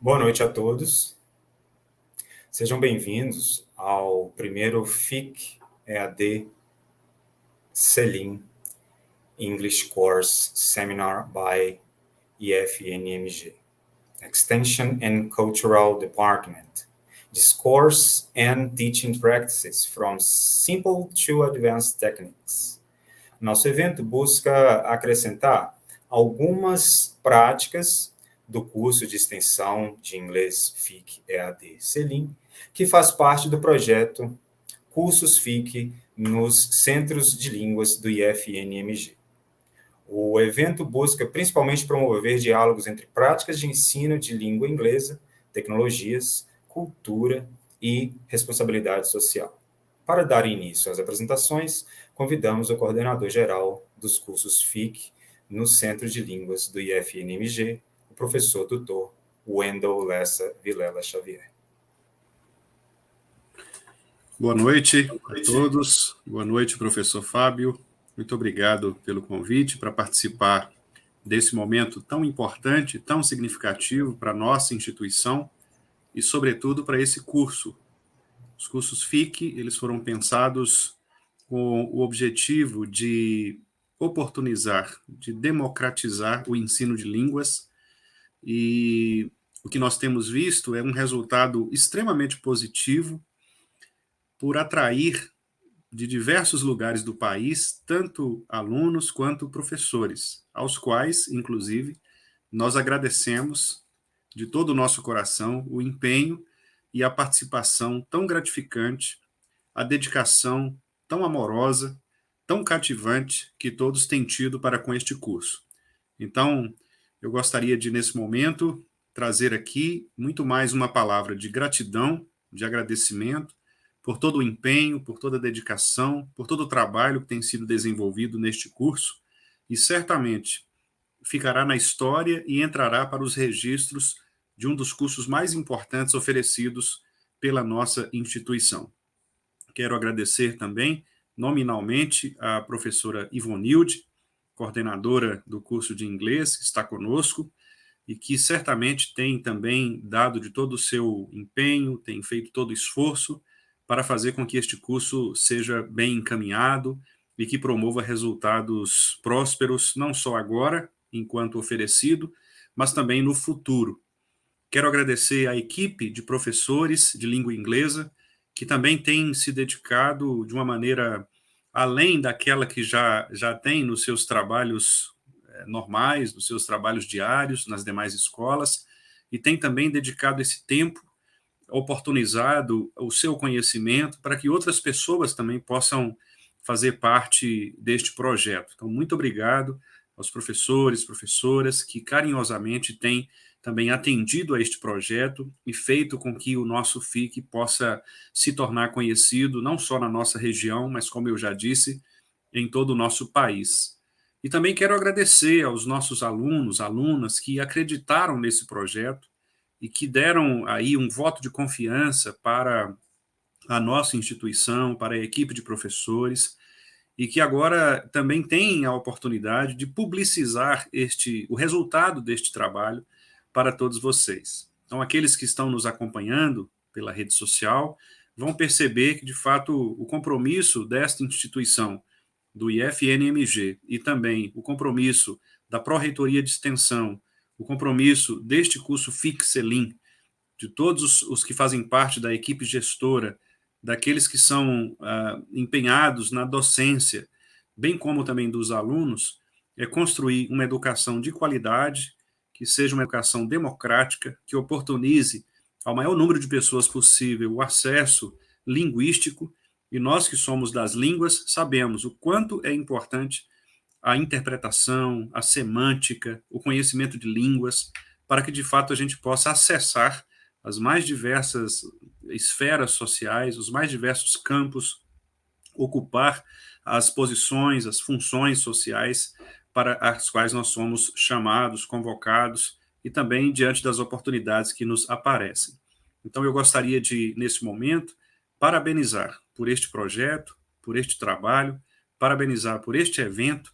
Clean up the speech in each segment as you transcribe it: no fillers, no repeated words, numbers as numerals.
Boa noite a todos. Sejam bem-vindos ao primeiro FIC EAD Celin English Course Seminar by IFNMG, Extension and Cultural Department, Discourse and Teaching Practices from Simple to Advanced Techniques. Nosso evento busca acrescentar algumas práticas do curso de extensão de Inglês FIC EAD Celin, que faz parte do projeto Cursos FIC nos Centros de Línguas do IFNMG. O evento busca principalmente promover diálogos entre práticas de ensino de língua inglesa, tecnologias, cultura e responsabilidade social. Para dar início às apresentações, convidamos o coordenador-geral dos cursos FIC nos Centros de Línguas do IFNMG, o professor doutor Wendel Lessa Vilela Xavier. Boa noite a todos. Boa noite, professor Fábio. Muito obrigado pelo convite para participar desse momento tão importante, tão significativo para a nossa instituição e, sobretudo, para esse curso. Os cursos FIC, eles foram pensados com o objetivo de oportunizar, de democratizar o ensino de línguas, e o que nós temos visto é um resultado extremamente positivo por atrair de diversos lugares do país, tanto alunos quanto professores, aos quais, inclusive, nós agradecemos de todo o nosso coração o empenho e a participação tão gratificante, a dedicação tão amorosa, tão cativante que todos têm tido para com este curso. Então, eu gostaria de, nesse momento, trazer aqui muito mais uma palavra de gratidão, de agradecimento, por todo o empenho, por toda a dedicação, por todo o trabalho que tem sido desenvolvido neste curso, e certamente ficará na história e entrará para os registros de um dos cursos mais importantes oferecidos pela nossa instituição. Quero agradecer também, nominalmente, a professora Ivonilde, coordenadora do curso de inglês, que está conosco, e que certamente tem também dado de todo o seu empenho, tem feito todo o esforço para fazer com que este curso seja bem encaminhado e que promova resultados prósperos, não só agora, enquanto oferecido, mas também no futuro. Quero agradecer à equipe de professores de língua inglesa, que também tem se dedicado de uma maneira além daquela que já tem nos seus trabalhos normais, nos seus trabalhos diários, nas demais escolas, e tem também dedicado esse tempo, oportunizado o seu conhecimento para que outras pessoas também possam fazer parte deste projeto. Então, muito obrigado aos professores, professoras, que carinhosamente têm também atendido a este projeto e feito com que o nosso FIC possa se tornar conhecido, não só na nossa região, mas, como eu já disse, em todo o nosso país. E também quero agradecer aos nossos alunos, alunas, que acreditaram nesse projeto e que deram aí um voto de confiança para a nossa instituição, para a equipe de professores, e que agora também têm a oportunidade de publicizar o resultado deste trabalho para todos vocês. Então, aqueles que estão nos acompanhando pela rede social vão perceber que, de fato, o compromisso desta instituição, do IFNMG, e também o compromisso da Pró Reitoria de Extensão, o compromisso deste curso FIC Celin, de todos os que fazem parte da equipe gestora, daqueles que são empenhados na docência, bem como também dos alunos, é construir uma educação de qualidade, que seja uma educação democrática, que oportunize ao maior número de pessoas possível o acesso linguístico, e nós que somos das línguas sabemos o quanto é importante a interpretação, a semântica, o conhecimento de línguas, para que de fato a gente possa acessar as mais diversas esferas sociais, os mais diversos campos, ocupar as posições, as funções sociais para as quais nós somos chamados, convocados, e também diante das oportunidades que nos aparecem. Então eu gostaria de, nesse momento, parabenizar por este projeto, por este trabalho, parabenizar por este evento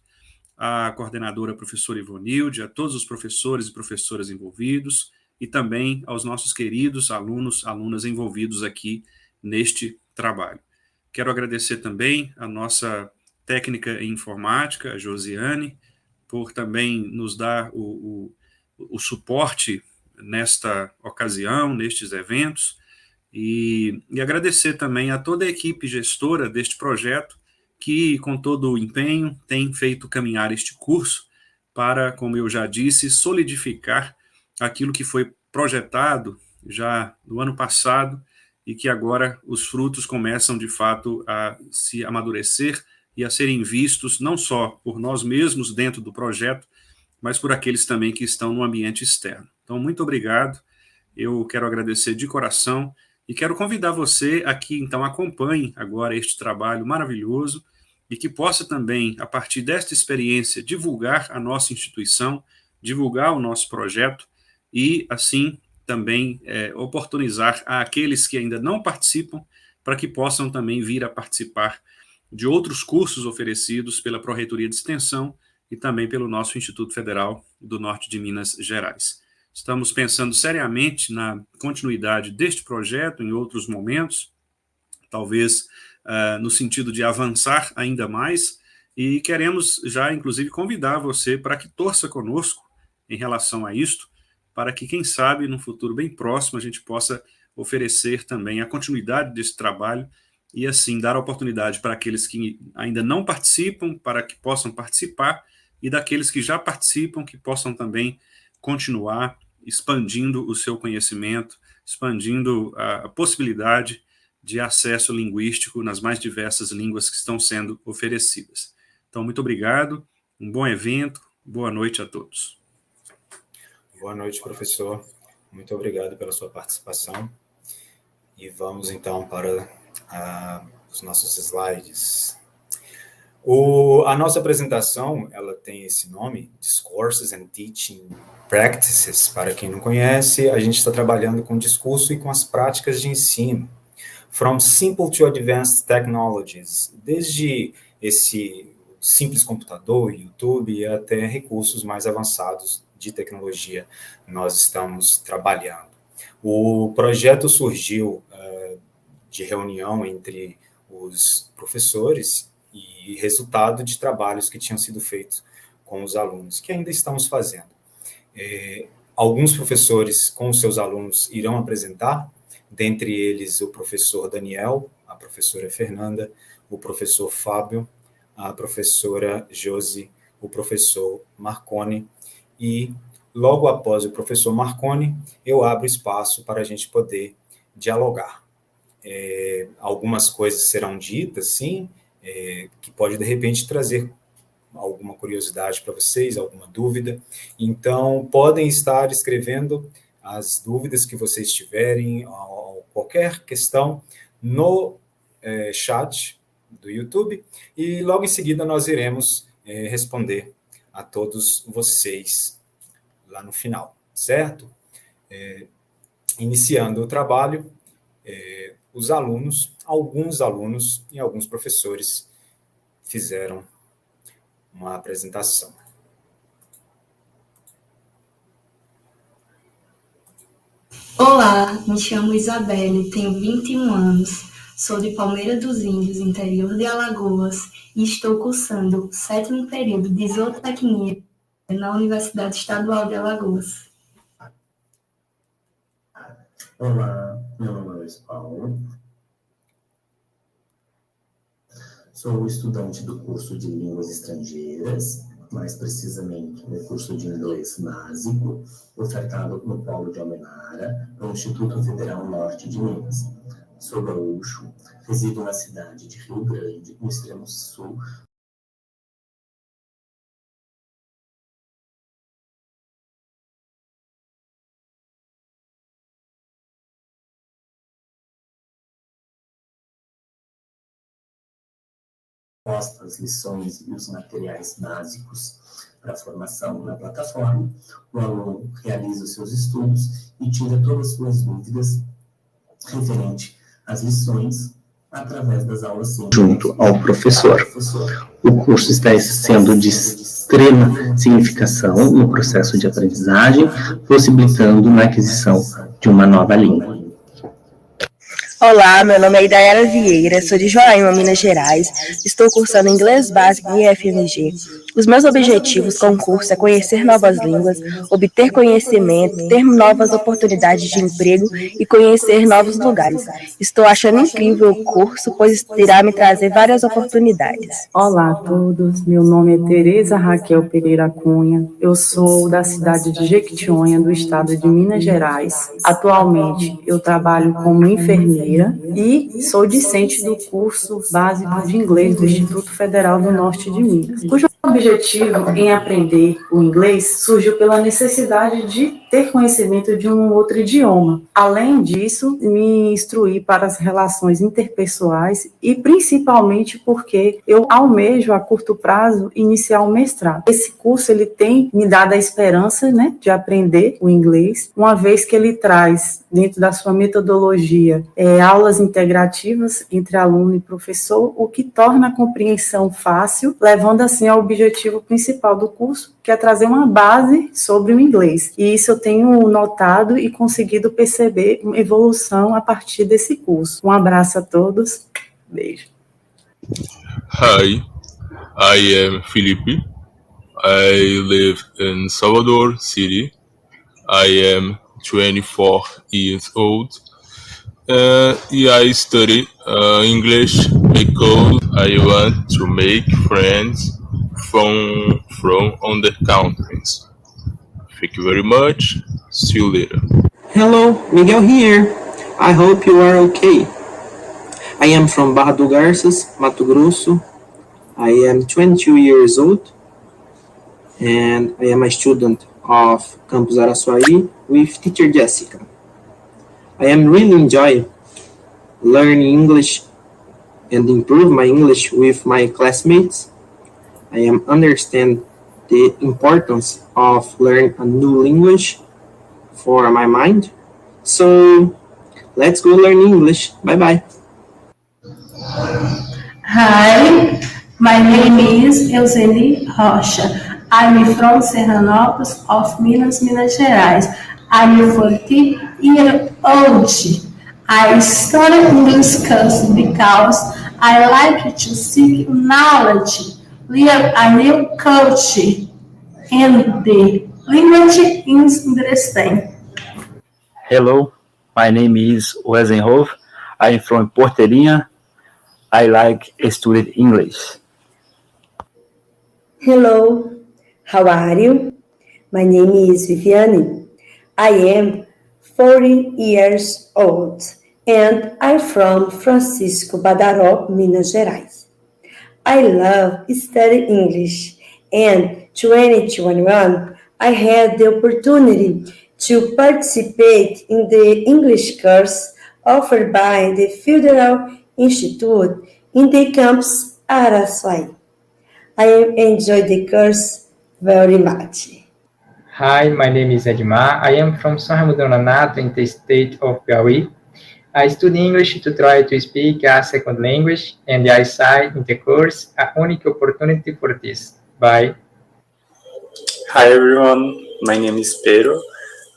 a coordenadora professora Ivonilde, a todos os professores e professoras envolvidos, e também aos nossos queridos alunos, alunas envolvidos aqui neste trabalho. Quero agradecer também a nossa técnica em informática, a Josiane, por também nos dar o suporte nesta ocasião, nestes eventos, e agradecer também a toda a equipe gestora deste projeto, que, com todo o empenho, tem feito caminhar este curso para, como eu já disse, solidificar aquilo que foi projetado já no ano passado e que agora os frutos começam, de fato, a se amadurecer e a serem vistos não só por nós mesmos dentro do projeto, mas por aqueles também que estão no ambiente externo. Então, muito obrigado, eu quero agradecer de coração e quero convidar você a que, então, acompanhe agora este trabalho maravilhoso e que possa também, a partir desta experiência, divulgar a nossa instituição, divulgar o nosso projeto e, assim, também oportunizar àqueles que ainda não participam para que possam também vir a participar de outros cursos oferecidos pela Pró Reitoria de Extensão e também pelo nosso Instituto Federal do Norte de Minas Gerais. Estamos pensando seriamente na continuidade deste projeto em outros momentos, talvez no sentido de avançar ainda mais, e queremos já, inclusive, convidar você para que torça conosco em relação a isto, para que, quem sabe, no futuro bem próximo, a gente possa oferecer também a continuidade desse trabalho e, assim, dar a oportunidade para aqueles que ainda não participam, para que possam participar, e daqueles que já participam, que possam também continuar expandindo o seu conhecimento, expandindo a possibilidade de acesso linguístico nas mais diversas línguas que estão sendo oferecidas. Então, muito obrigado, um bom evento, boa noite a todos. Boa noite, professor. Muito obrigado pela sua participação. E vamos, então, para os nossos slides. A nossa apresentação, ela tem esse nome, Discourses and Teaching Practices. Para quem não conhece, a gente está trabalhando com discurso e com as práticas de ensino. From simple to advanced technologies, desde esse simples computador, YouTube, até recursos mais avançados de tecnologia, nós estamos trabalhando. O projeto surgiu de reunião entre os professores e resultado de trabalhos que tinham sido feitos com os alunos, que ainda estamos fazendo. Alguns professores com os seus alunos irão apresentar, dentre eles o professor Daniel, a professora Fernanda, o professor Fábio, a professora Josi, o professor Marconi, e logo após o professor Marconi, eu abro espaço para a gente poder dialogar. Algumas coisas serão ditas, sim, que pode, de repente, trazer alguma curiosidade para vocês, alguma dúvida. Então, podem estar escrevendo as dúvidas que vocês tiverem, qualquer questão, no chat do YouTube, e logo em seguida nós iremos responder a todos vocês lá no final, certo? Iniciando o trabalho, os alunos, alguns alunos e alguns professores fizeram uma apresentação. Olá, me chamo Isabelle, tenho 21 anos, sou de Palmeira dos Índios, interior de Alagoas, e estou cursando o 7º período de Zootecnia na Universidade Estadual de Alagoas. Olá, meu nome é Luiz Paulo, sou estudante do curso de Línguas Estrangeiras, mais precisamente no curso de Inglês Básico, ofertado no Polo de Almenara, no Instituto Federal Norte de Minas. Sou gaúcho, resido na cidade de Rio Grande, no extremo sul. As lições e os materiais básicos para a formação na plataforma, o aluno realiza os seus estudos e tira todas as suas dúvidas referente às lições através das aulas junto ao professor. O curso está sendo de extrema significação no processo de aprendizagem, possibilitando a aquisição de uma nova língua. Olá, meu nome é Idaiara Vieira, sou de Joaíma, Minas Gerais, estou cursando Inglês Básico em IFNMG. Os meus objetivos com o curso é conhecer novas línguas, obter conhecimento, ter novas oportunidades de emprego e conhecer novos lugares. Estou achando incrível o curso, pois irá me trazer várias oportunidades. Olá a todos, meu nome é Tereza Raquel Pereira Cunha, eu sou da cidade de Jequitinhonha, do estado de Minas Gerais. Atualmente eu trabalho como enfermeira e sou discente do curso básico de inglês do Instituto Federal do Norte de Minas, cujo objetivo em aprender o inglês surgiu pela necessidade de ter conhecimento de um outro idioma. Além disso, me instruí para as relações interpessoais e principalmente porque eu almejo a curto prazo iniciar um mestrado. Esse curso ele tem me dado a esperança, de aprender o inglês, uma vez que ele traz dentro da sua metodologia aulas integrativas entre aluno e professor, o que torna a compreensão fácil, levando assim ao objetivo principal do curso, que é trazer uma base sobre o inglês. E isso eu tenho notado e conseguido perceber uma evolução a partir desse curso. Um abraço a todos. Beijo. Hi, I am Felipe. I live in Salvador City. I am 24 years old. I study English because I want to make friends from other countries. Thank you very much. See you later. Hello, Miguel here. I hope you are okay. I am from Barra do Garças, Mato Grosso. I am 22 years old and I am a student of Campus Araçuaí with teacher Jessica. I am really enjoying learning English and improve my English with my classmates. I am understand the importance of learning a new language for my mind. So let's go learn English. Bye bye. Hi, my name is Euseli Rocha. I'm from Serranópolis of Minas Gerais. I'm 40 years old. I study English course because I like to seek knowledge, learn a new culture, and the language is interesting. Hello, my name is Wesenhoff. I'm from Porteirinha. I like studying English. Hello, how are you? My name is Viviane. I am 40 years old and I'm from Francisco Badaró, Minas Gerais. I love studying English and 2021 I had the opportunity to participate in the English course offered by the Federal Institute in the campus Araçuaí. I enjoyed the course very much. Hi, my name is Edmar. I am from São Raimundo Nonato in the state of Piauí. I study English to try to speak a second language, and I saw in the course a unique opportunity for this. Bye. Hi everyone, my name is Pedro.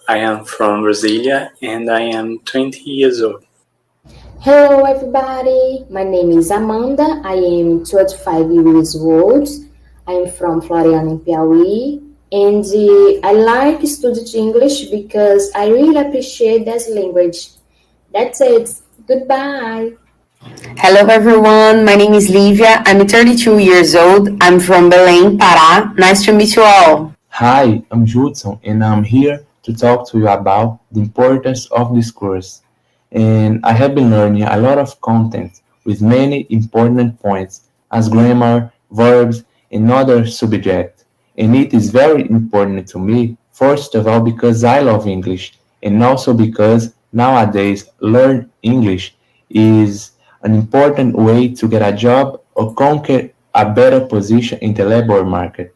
I am from Brasilia and I am 20 years old. Hello everybody, my name is Amanda. I am 25 years old. I am from Floriana in Piauí. And I like studying English because I really appreciate this language. That's it. Goodbye. Hello everyone, my name is Lívia. I'm 32 years old. I'm from Belém, Pará. Nice to meet you all. Hi, I'm Judson and I'm here to talk to you about the importance of this course. And I have been learning a lot of content with many important points as grammar, verbs, and other subjects. And it is very important to me, first of all, because I love English, and also because nowadays learn English is an important way to get a job or conquer a better position in the labor market.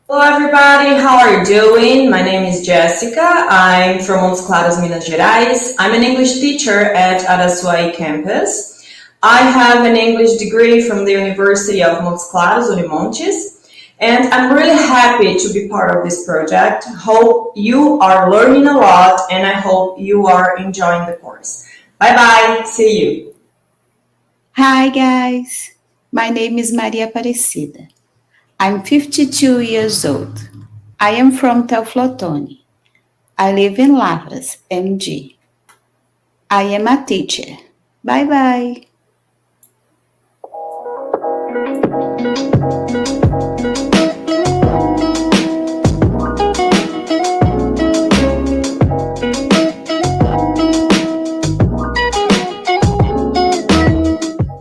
Hello everybody, how are you doing? My name is Jessica. I'm from Montes Claros, Minas Gerais. I'm an English teacher at Araçuaí campus. I have an English degree from the University of Montes Claros, Unimontes, and I'm really happy to be part of this project. Hope you are learning a lot, and I hope you are enjoying the course. Bye-bye. See you. Hi, guys. My name is Maria Aparecida. I'm 52 years old. I am from Teoflotone. I live in Lavras, MG. I am a teacher. Bye-bye.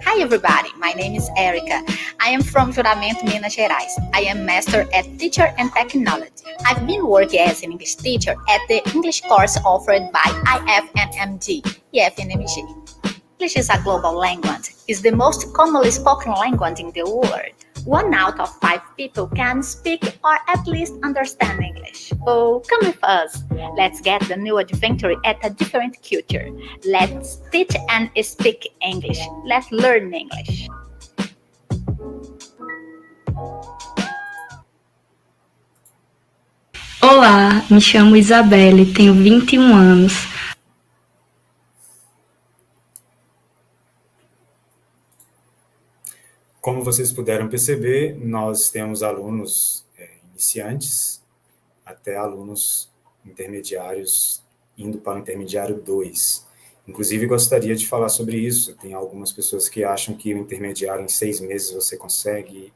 Hi everybody, my name is Erica. I am from Juramento, Minas Gerais. I am master at Teacher and Technology. I've been working as an English teacher at the English course offered by IFNMG, IFNMG. English is a global language. It's the most commonly spoken language in the world. 1 out of 5 people can speak or at least understand English. So come with us. Let's get the new adventure at a different culture. Let's teach and speak English. Let's learn English. Olá, me chamo Isabelle, tenho 21 anos. Como vocês puderam perceber, nós temos alunos iniciantes até alunos intermediários indo para o intermediário 2. Inclusive, gostaria de falar sobre isso. Tem algumas pessoas que acham que o intermediário em 6 meses você consegue.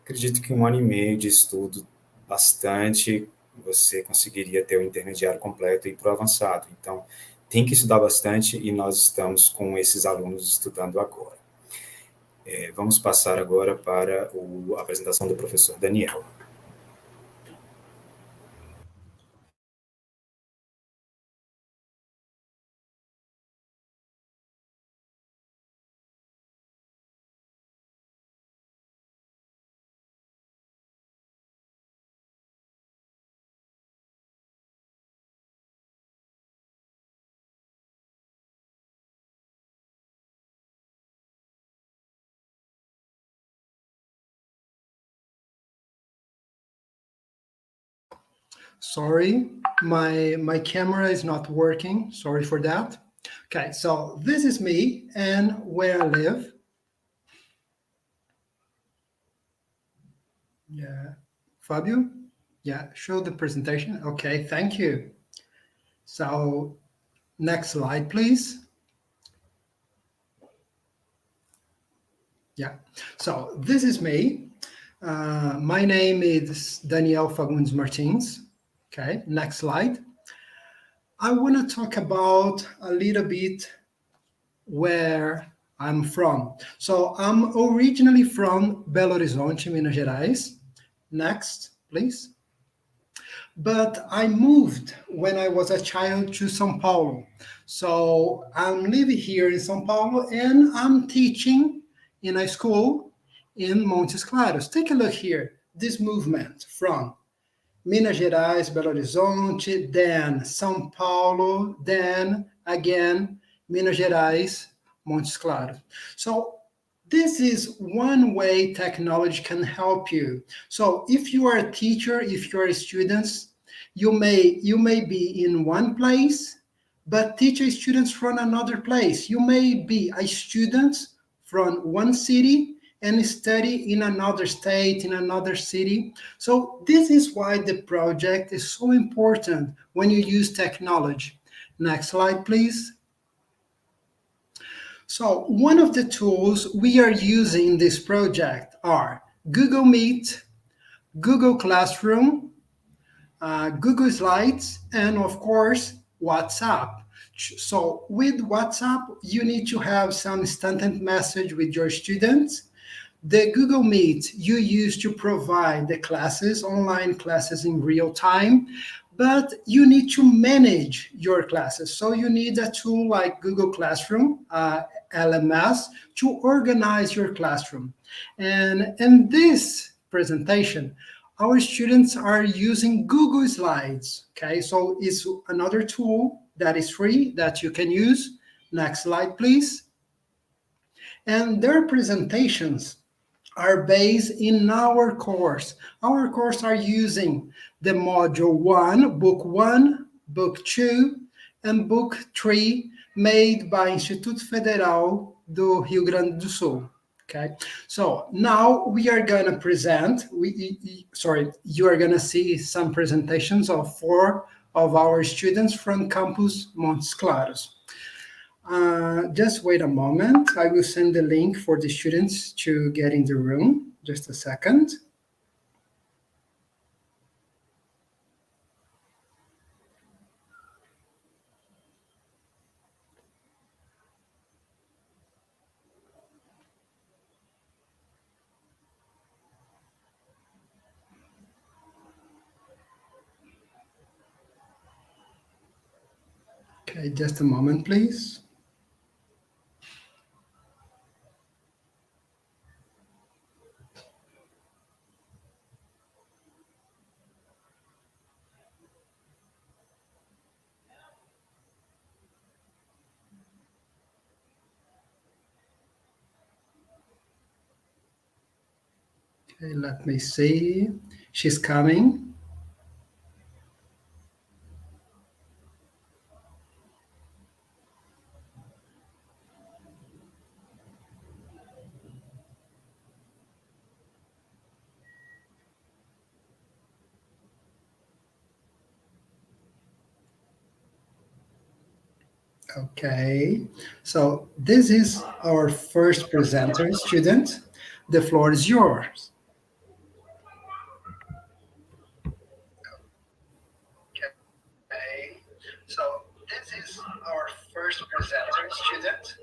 Acredito que 1 ano e meio de estudo, bastante, você conseguiria ter o intermediário completo e ir para o avançado. Então, tem que estudar bastante e nós estamos com esses alunos estudando agora. Vamos passar agora para a apresentação do professor Daniel. Sorry, my camera is not working. Sorry for that. Okay, so this is me and where I live. Yeah, Fabio? Yeah, show the presentation. Okay, thank you. So next slide, please. Yeah, so this is me. My name is Daniel Fagundes Martins. Okay, next slide. I want to talk about a little bit where I'm from. So I'm originally from Belo Horizonte, Minas Gerais. Next, please. But I moved when I was a child to São Paulo. So I'm living here in São Paulo and I'm teaching in a school in Montes Claros. Take a look here, this movement from Minas Gerais, Belo Horizonte, then São Paulo, then again, Minas Gerais, Montes Claros. So this is one way technology can help you. So if you are a teacher, if you are students, you may be in one place, but teach students from another place. You may be a student from one city and study in another state, in another city. So this is why the project is so important when you use technology. Next slide, please. So one of the tools we are using in this project are Google Meet, Google Classroom, Google Slides, and of course, WhatsApp. So with WhatsApp, you need to have some instant message with your students. The Google Meet you use to provide the classes, online classes in real time, but you need to manage your classes. So you need a tool like Google Classroom, LMS, to organize your classroom. And in this presentation, our students are using Google Slides, okay? So it's another tool that is free that you can use. Next slide, please. And their presentations are based in our course. Our course are using the module 1, book 2, and book 3, made by Instituto Federal do Rio Grande do Sul. Okay, so now we are going to present, you are going to see some presentations of 4 of our students from Campus Montes Claros. Just wait a moment. I will send the link for the students to get in the room. Just a second. Okay, just a moment, please. Okay, let me see. She's coming. Okay, so this is our first presenter student. The floor is yours. Okay, so this is our first presenter student.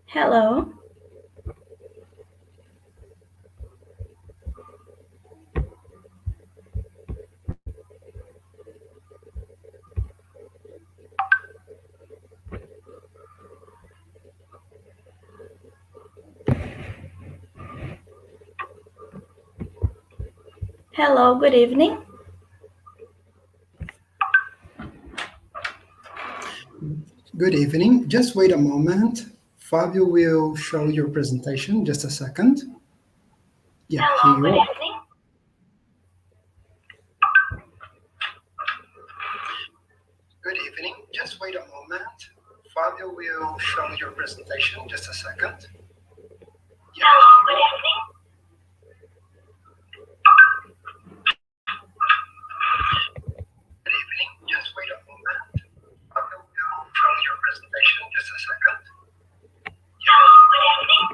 Hello. Hello, good evening. Good evening. Just wait a moment. Fabio will show your presentation. Just a second. Yeah, Hello, here you are. evening. Good evening. Just wait a moment. Fabio will show your presentation. Just a second. Yeah. Hello, good evening. Good evening. Just wait a moment. Fabio will show your presentation. Just a second. Yeah. Hello, good evening.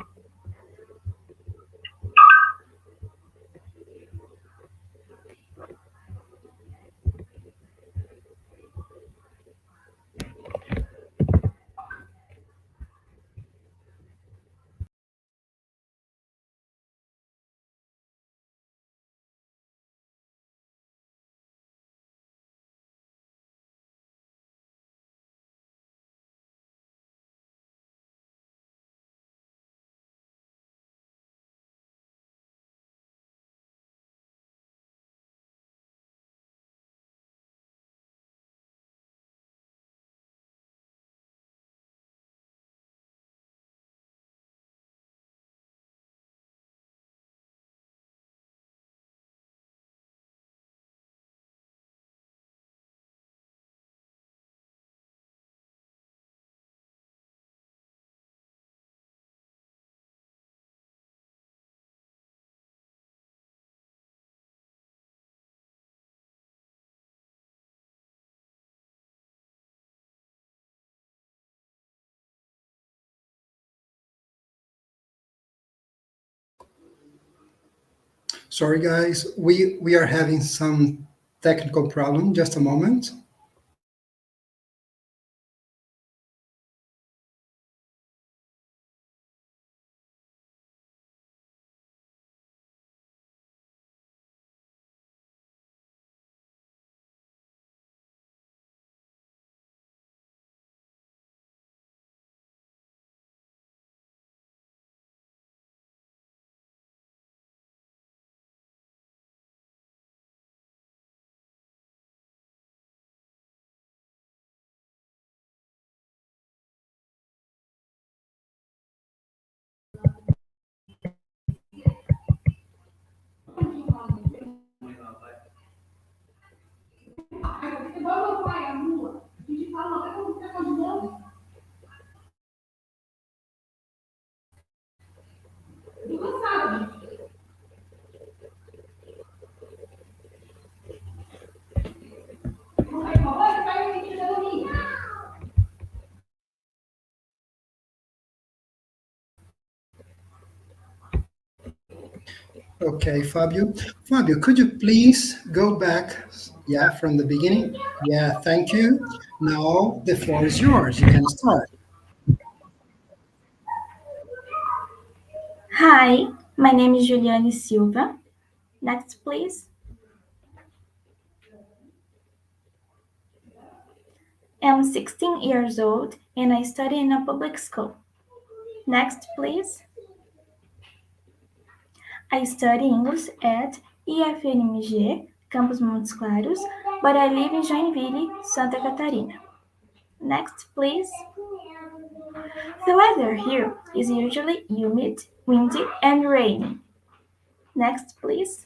Sorry, guys. We are having some technical problem. Just a moment. Okay, Fabio. Fabio, could you please go back, from the beginning? Yeah, thank you. Now the floor is yours. You can start. Hi, my name is Juliane Silva. Next, please. I'm 16 years old and I study in a public school. Next, please. I study English at IFNMG, Campus Montes Claros, but I live in Joinville, Santa Catarina. Next, please. The weather here is usually humid, windy, and rainy. Next, please.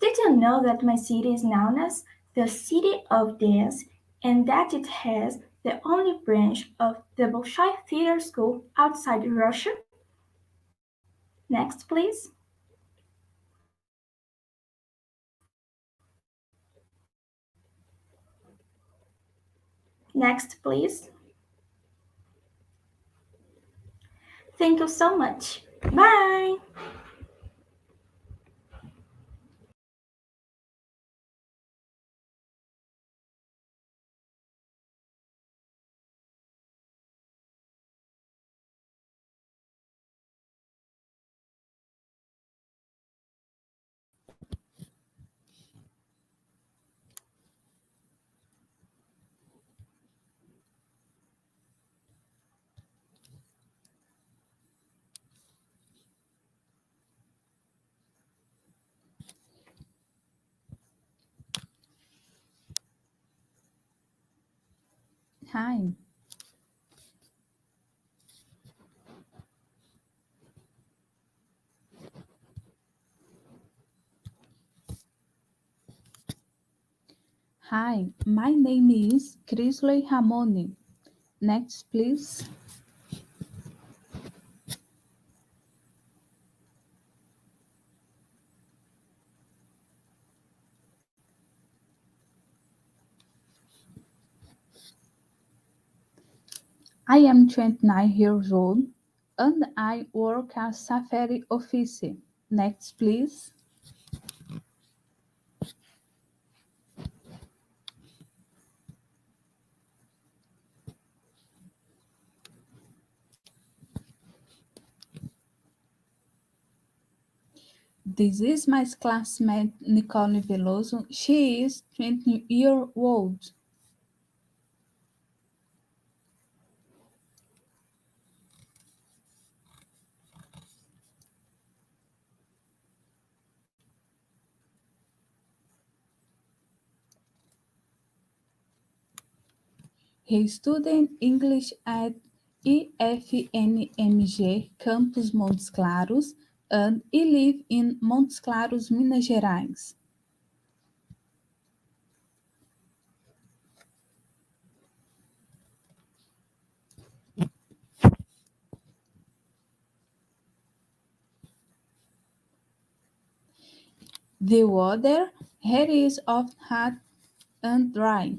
Did you know that my city is known as the City of Dance and that it has the only branch of the Bolshoi Theater School outside Russia? Next, please. Next, please. Thank you so much. Bye! Hi. Hi, my name is Crisley Ramone. Next, please. I am 29 years old and I work as Safari Office. Next, please. This is my classmate Nicole Veloso. She is 20 years old. He studied English at IFNMG, Campus Montes Claros, and he lives in Montes Claros, Minas Gerais. The weather here is often hot and dry.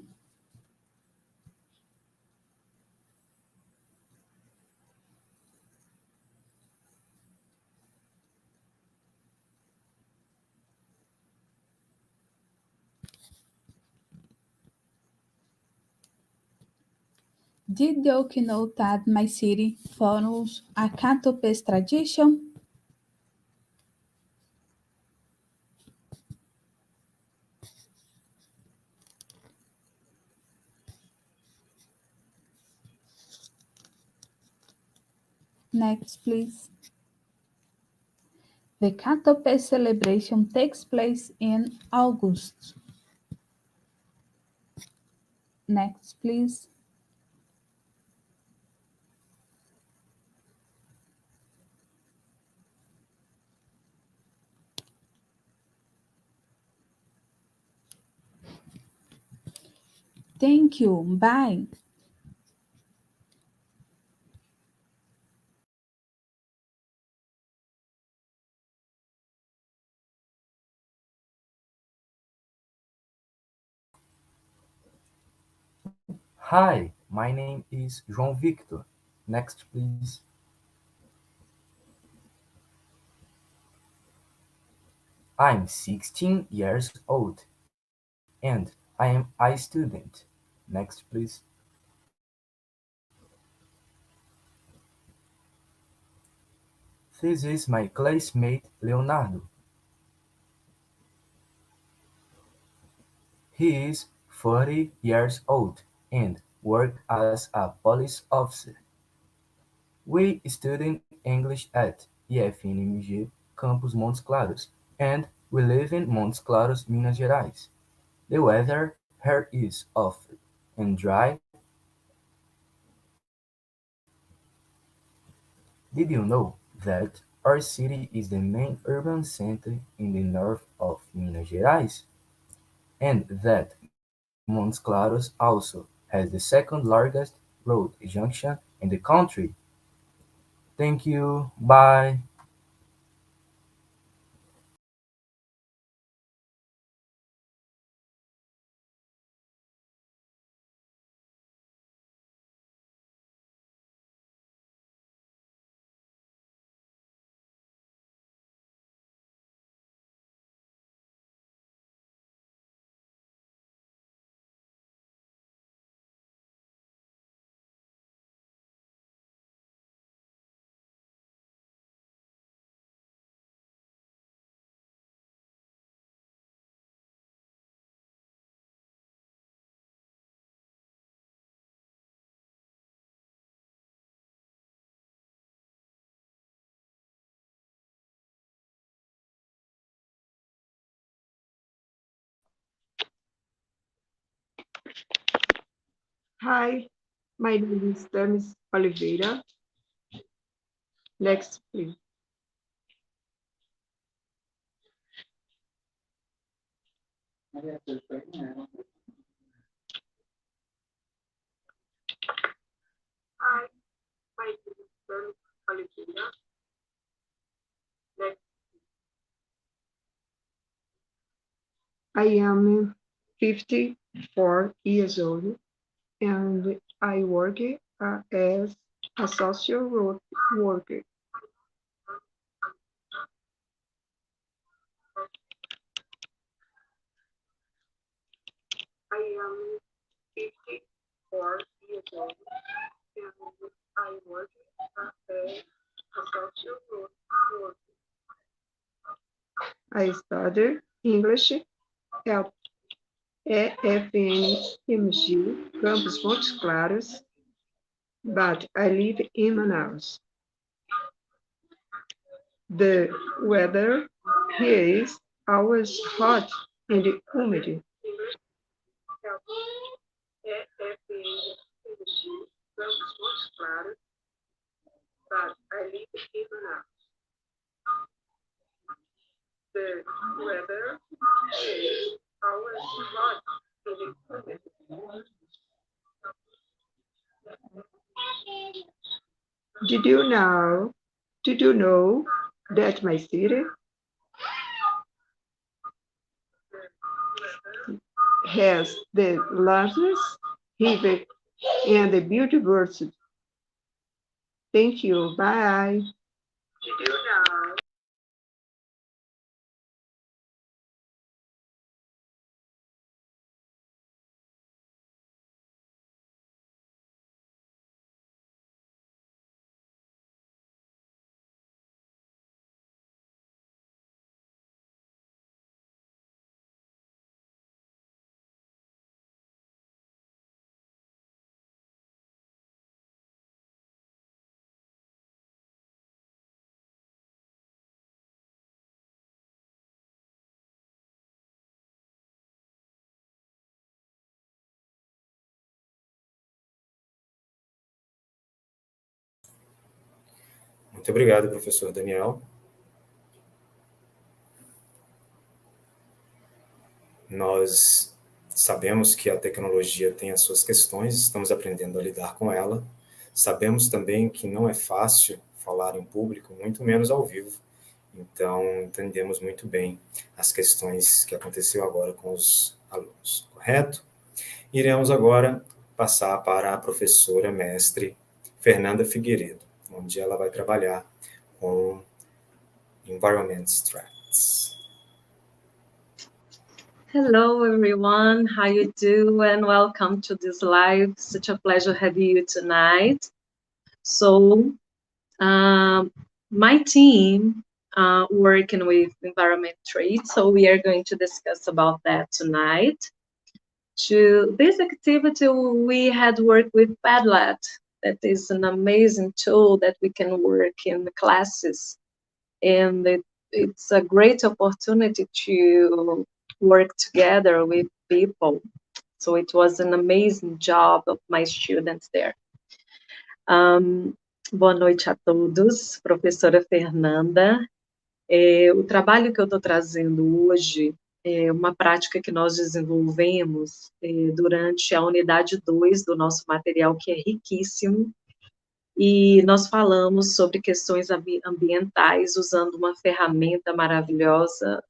Did you know that my city follows a Catopes tradition? Next, please. The Catopes celebration takes place in August. Next, please. Thank you. Bye. Hi, my name is João Victor. Next, please. I'm 16 years old and I am a student. Next, please. This is my classmate Leonardo. He is 40 years old and works as a police officer. We study English at IFNMG Campus Montes Claros and we live in Montes Claros, Minas Gerais. The weather here is hot and dry. Did you know that our city is the main urban center in the north of Minas Gerais? And that Montes Claros also has the second largest road junction in the country? Thank you. Bye. Hi, my name is Demis Oliveira. Next, please. Hi, my name is Demis Oliveira. Next. I am 54 years old and I work as a social worker. I am 54 years old and I work as a social worker. I study English at IFNMG Campus Montes Claros, but I live in Manaus. The weather here is always hot and humid. But I live in Manaus. The weather is always hot and humid. Did you know that my city has the largest river and the biodiversity? Thank you. Bye. Did you know? Muito obrigado, professor Daniel. Nós sabemos que a tecnologia tem as suas questões, estamos aprendendo a lidar com ela. Sabemos também que não é fácil falar em público, muito menos ao vivo. Então, entendemos muito bem as questões que aconteceu agora com os alunos, correto? Iremos agora passar para a professora mestre Fernanda Figueiredo, onde ela vai trabalhar com Environment Strats. Hello everyone, how you do, and welcome to this live. Such a pleasure having you tonight. So, my team working with environment traits, so we are going to discuss about that tonight. To this activity, we had worked with Padlet. That is an amazing tool that we can work in the classes, and it's a great opportunity to work together with people. So it was an amazing job of my students there. Boa noite a todos, professora Fernanda. O trabalho que eu estou trazendo hoje é uma prática que nós desenvolvemos durante a unidade 2 do nosso material, que é riquíssimo, e nós falamos sobre questões ambientais usando uma ferramenta maravilhosa.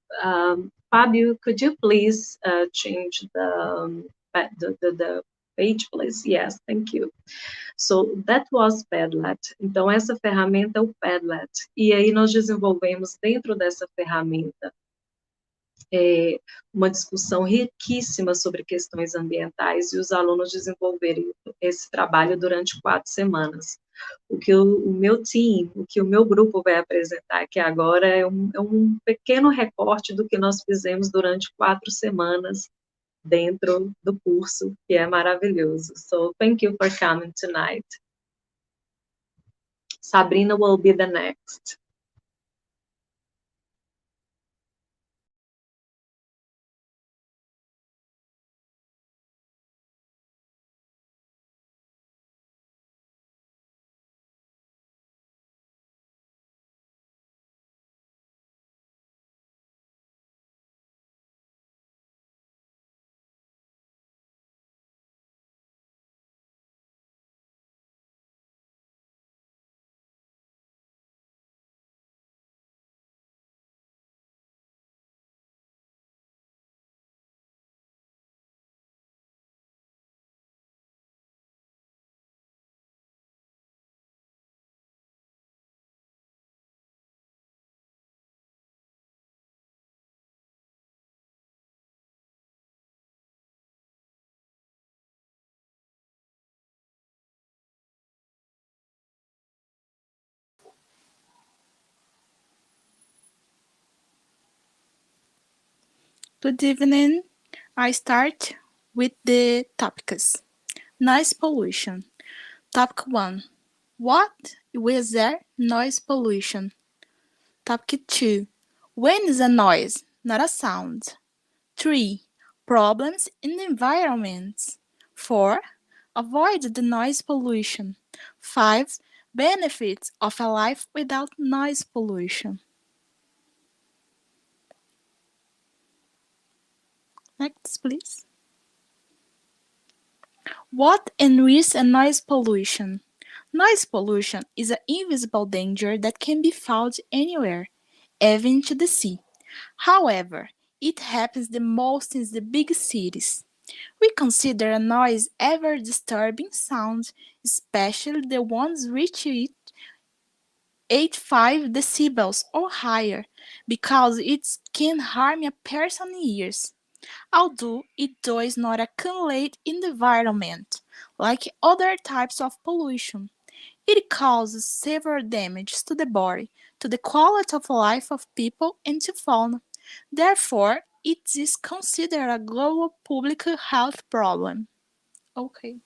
Fábio, could you please change the page, please? Yes, thank you. So, that was Padlet. Então, essa ferramenta é o Padlet. E aí, nós desenvolvemos dentro dessa ferramenta uma discussão riquíssima sobre questões ambientais e os alunos desenvolverem esse trabalho durante 4 semanas. O que o meu team, o que o meu grupo vai apresentar aqui agora é um pequeno recorte do que nós fizemos durante 4 semanas dentro do curso, que é maravilhoso. So, thank you for coming tonight. Sabrina will be the next. Good evening. I start with the topics. Noise pollution. Topic 1. What is noise pollution? Topic 2. When is a noise, not a sound? 3. Problems in the environment. 4. Avoid the noise pollution. 5. Benefits of a life without noise pollution. Next, please. What is noise pollution? Noise pollution is an invisible danger that can be found anywhere, even to the sea. However, it happens the most in the big cities. We consider a noise ever disturbing sound, especially the ones reaching 85 decibels or higher, because it can harm a person's ears. Although it does not accumulate in the environment, like other types of pollution, it causes severe damage to the body, to the quality of life of people and to fauna. Therefore, it is considered a global public health problem. Okay.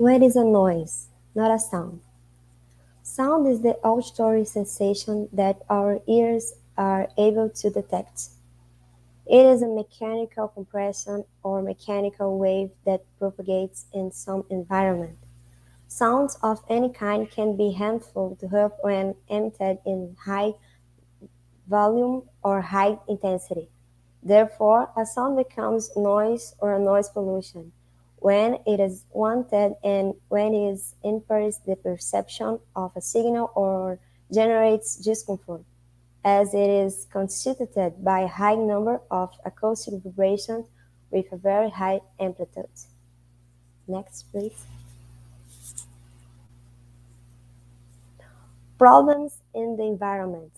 What is a noise? Not a sound. Sound is the auditory sensation that our ears are able to detect. It is a mechanical compression or mechanical wave that propagates in some environment. Sounds of any kind can be harmful to health when emitted in high volume or high intensity. Therefore, a sound becomes noise or a noise pollution when it is wanted and when it impairs the perception of a signal or generates discomfort, as it is constituted by a high number of acoustic vibrations with a very high amplitude. Next, please. Problems in the environment.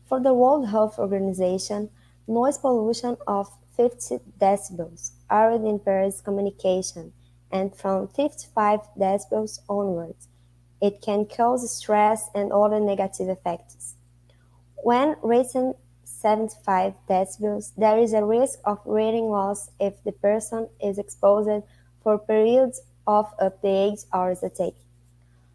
For the World Health Organization, noise pollution of 50 decibels already impairs communication, and from 55 decibels onwards, it can cause stress and other negative effects. When reaching 75 decibels, there is a risk of hearing loss if the person is exposed for periods of up to 8 hours a day.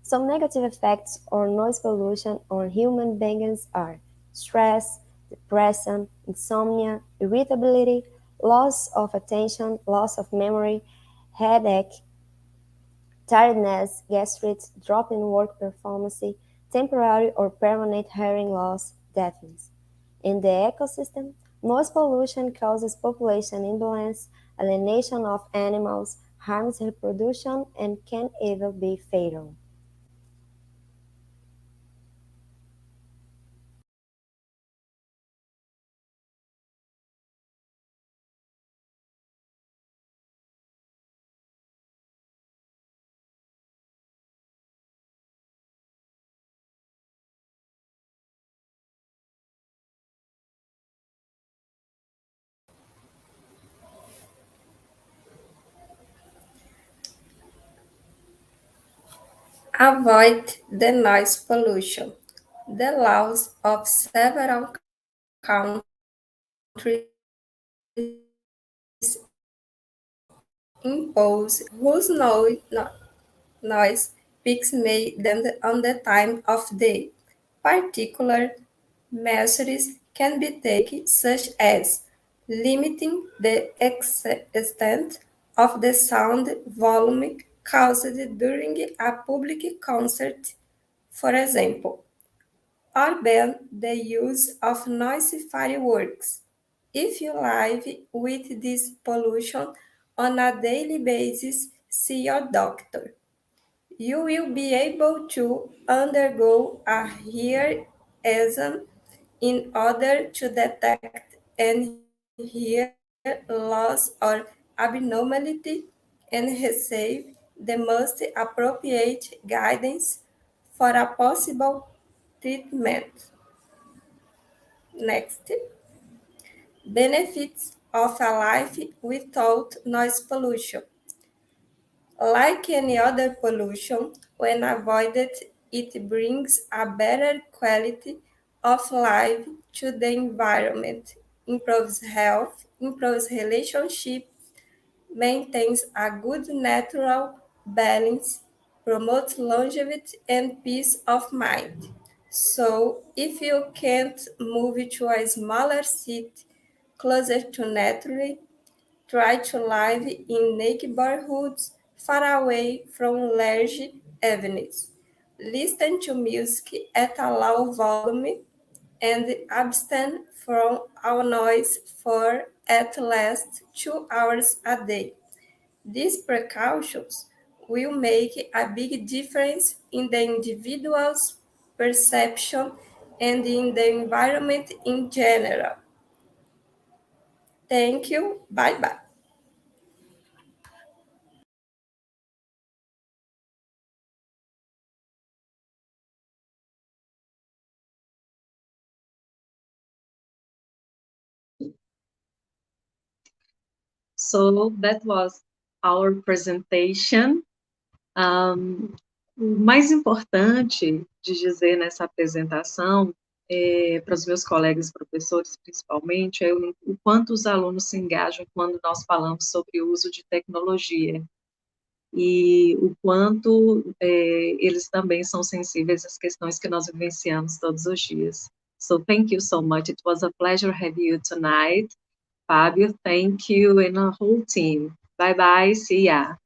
Some negative effects of noise pollution on human beings are stress, depression, insomnia, irritability, loss of attention, loss of memory, headache, tiredness, gastritis, drop in work performance, temporary or permanent hearing loss, deafness. In the ecosystem, noise pollution causes population imbalance, alienation of animals, harms reproduction, and can even be fatal. Avoid the noise pollution. The laws of several countries impose whose noise peaks may depend on the time of day. Particular measures can be taken, such as limiting the extent of the sound volume caused during a public concert, for example, or ban the use of noisy fireworks. If you live with this pollution on a daily basis, see your doctor. You will be able to undergo a hearing exam in order to detect any hearing loss or abnormality and receive the most appropriate guidance for a possible treatment. Next, benefits of a life without noise pollution. Like any other pollution, when avoided, it brings a better quality of life to the environment, improves health, improves relationships, maintains a good natural balance, promotes longevity and peace of mind. So, if you can't move to a smaller city closer to nature, try to live in neighborhoods far away from large avenues. Listen to music at a low volume and abstain from all noise for at least 2 hours a day. These precautions will make a big difference in the individual's perception and in the environment in general. Thank you. Bye-bye. So that was our presentation. O mais importante de dizer nessa apresentação, para os meus colegas professores principalmente, é o quanto os alunos se engajam quando nós falamos sobre o uso de tecnologia. e o quanto eles também são sensíveis às questões que nós vivenciamos todos os dias. So thank you so much. It was a pleasure having you tonight. Fábio, thank you, and the whole team. Bye bye, see ya.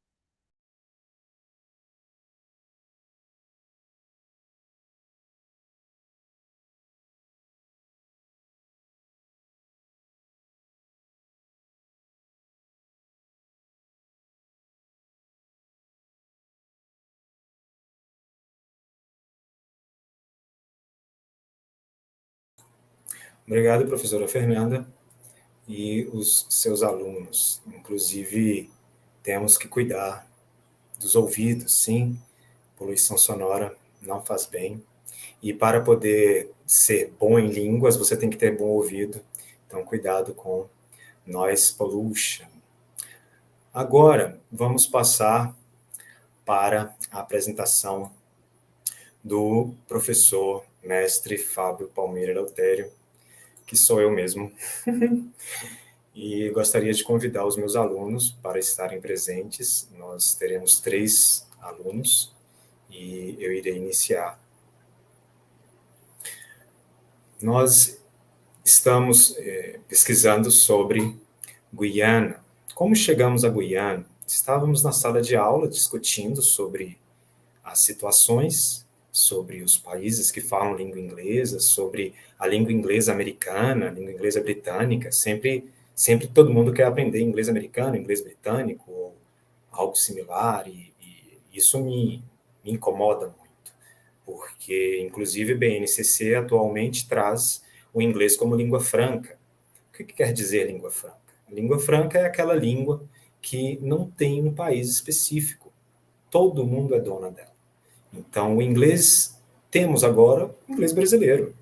Obrigado, professora Fernanda, e os seus alunos. Inclusive, temos que cuidar dos ouvidos, sim. Poluição sonora não faz bem. E para poder ser bom em línguas, você tem que ter bom ouvido. Então, cuidado com noise pollution. Agora, vamos passar para a apresentação do professor mestre Fábio Palmeira Eleutério, que sou eu mesmo. E gostaria de convidar os meus alunos para estarem presentes. Nós teremos 3 alunos e eu irei iniciar. Nós estamos pesquisando sobre Guiana. Como chegamos a Guiana? Estávamos na sala de aula discutindo sobre as situações, sobre os países que falam língua inglesa, sobre a língua inglesa americana, a língua inglesa britânica. Sempre todo mundo quer aprender inglês americano, inglês britânico, ou algo similar, e isso me incomoda muito, porque, inclusive, a BNCC atualmente traz o inglês como língua franca. O que quer dizer língua franca? A língua franca é aquela língua que não tem um país específico. Todo mundo é dona dela. Então, o inglês, temos agora o inglês brasileiro.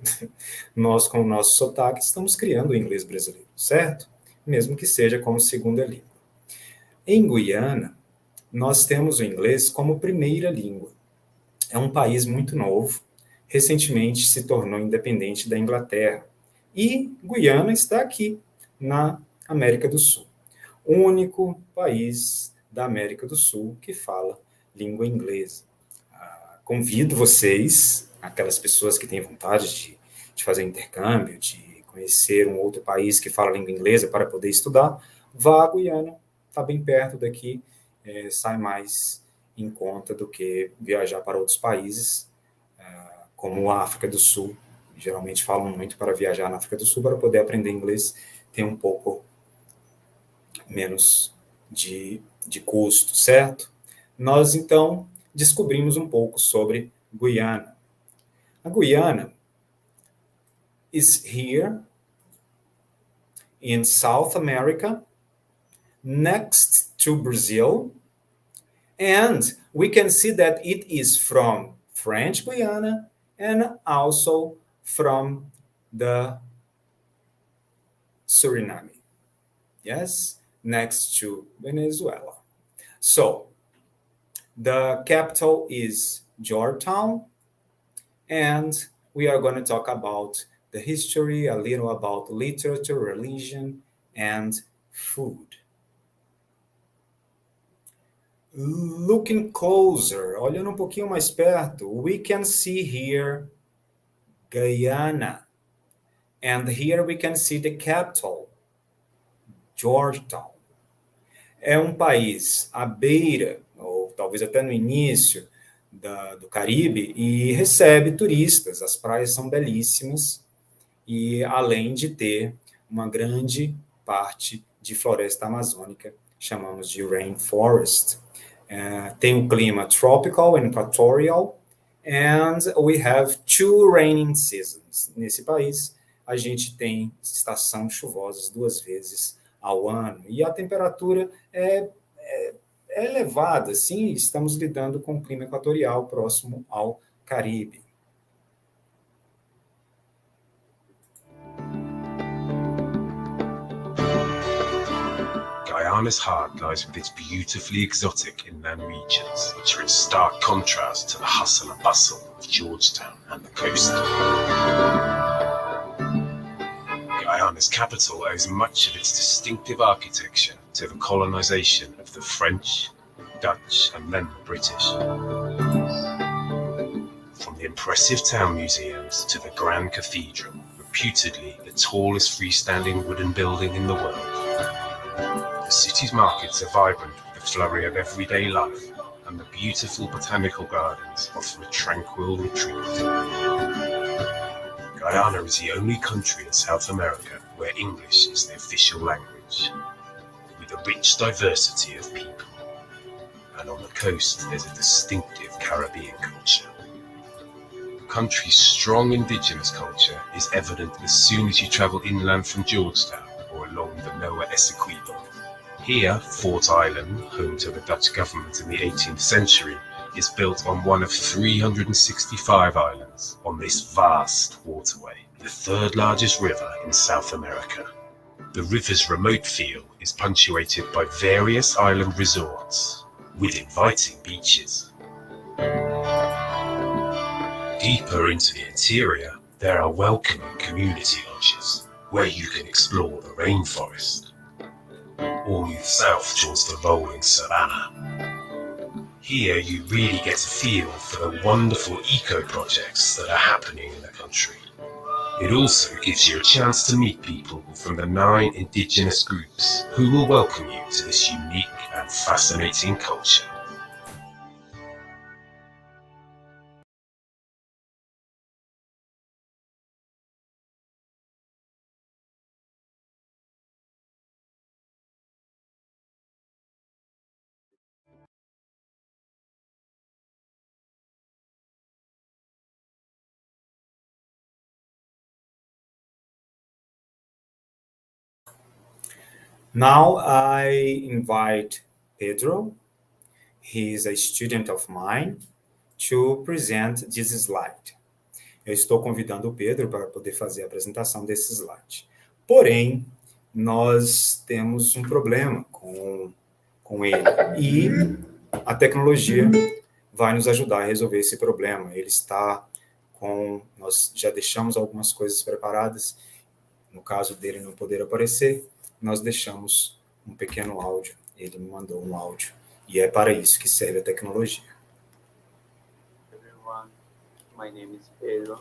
Nós, com o nosso sotaque, estamos criando o inglês brasileiro, certo? Mesmo que seja como segunda língua. Em Guiana, nós temos o inglês como primeira língua. É um país muito novo, recentemente se tornou independente da Inglaterra. E Guiana está aqui, na América do Sul. O único país da América do Sul que fala língua inglesa. Convido vocês, aquelas pessoas que têm vontade de fazer intercâmbio, de conhecer um outro país que fala língua inglesa para poder estudar, vá a Guiana, está bem perto daqui, sai mais em conta do que viajar para outros países, como a África do Sul. Geralmente falam muito para viajar na África do Sul para poder aprender inglês, tem um pouco menos de custo, certo? Nós, então, descobrimos um pouco sobre Guiana. A Guiana is here in South America, next to Brazil, and we can see that it is from French Guiana and also from the Suriname. Yes, next to Venezuela. So, the capital is Georgetown, and we are going to talk about the history, a little about literature, religion, and food. Looking closer, olhando um pouquinho mais perto, we can see here Guyana, and here we can see the capital, Georgetown. É um país à beira, ou talvez até no início do Caribe, e recebe turistas. As praias são belíssimas, e além de ter uma grande parte de floresta amazônica, chamamos de rainforest. Tem um clima tropical and equatorial, and we have 2 raining seasons. Nesse país, a gente tem estação chuvosas 2 vezes ao ano, e a temperatura é elevada, sim, estamos lidando com o clima equatorial próximo ao Caribe. Guyana's heart lies with its beautifully exotic inland regions, which are in stark contrast to the hustle and bustle of Georgetown and the coast. Guyana's capital owes much of its distinctive architecture to the colonization of the French, Dutch, and then the British. From the impressive town museums to the Grand Cathedral, reputedly the tallest freestanding wooden building in the world. The city's markets are vibrant with the flurry of everyday life, and the beautiful botanical gardens offer a tranquil retreat. Guyana is the only country in South America where English is the official language, with a rich diversity of people. And on the coast, there's a distinctive Caribbean culture. The country's strong indigenous culture is evident as soon as you travel inland from Georgetown or along the Lower Essequibo. Here, Fort Island, home to the Dutch government in the 18th century, is built on one of 365 islands on this vast waterway, the third largest river in South America. The river's remote feel is punctuated by various island resorts with inviting beaches. Deeper into the interior, there are welcoming community lodges where you can explore the rainforest or move south towards the rolling savannah. Here you really get a feel for the wonderful eco-projects that are happening in the country. It also gives you a chance to meet people from the 9 indigenous groups who will welcome you to this unique and fascinating culture. Now I invite Pedro, he is a student of mine, to present this slide. Eu estou convidando o Pedro para poder fazer a apresentação desse slide. Porém, nós temos um problema com ele e a tecnologia vai nos ajudar a resolver esse problema. Ele está nós já deixamos algumas coisas preparadas, no caso dele não poder aparecer, nós deixamos um pequeno áudio, ele me mandou um áudio, e é para isso que serve a tecnologia. Everyone, my name is Pedro,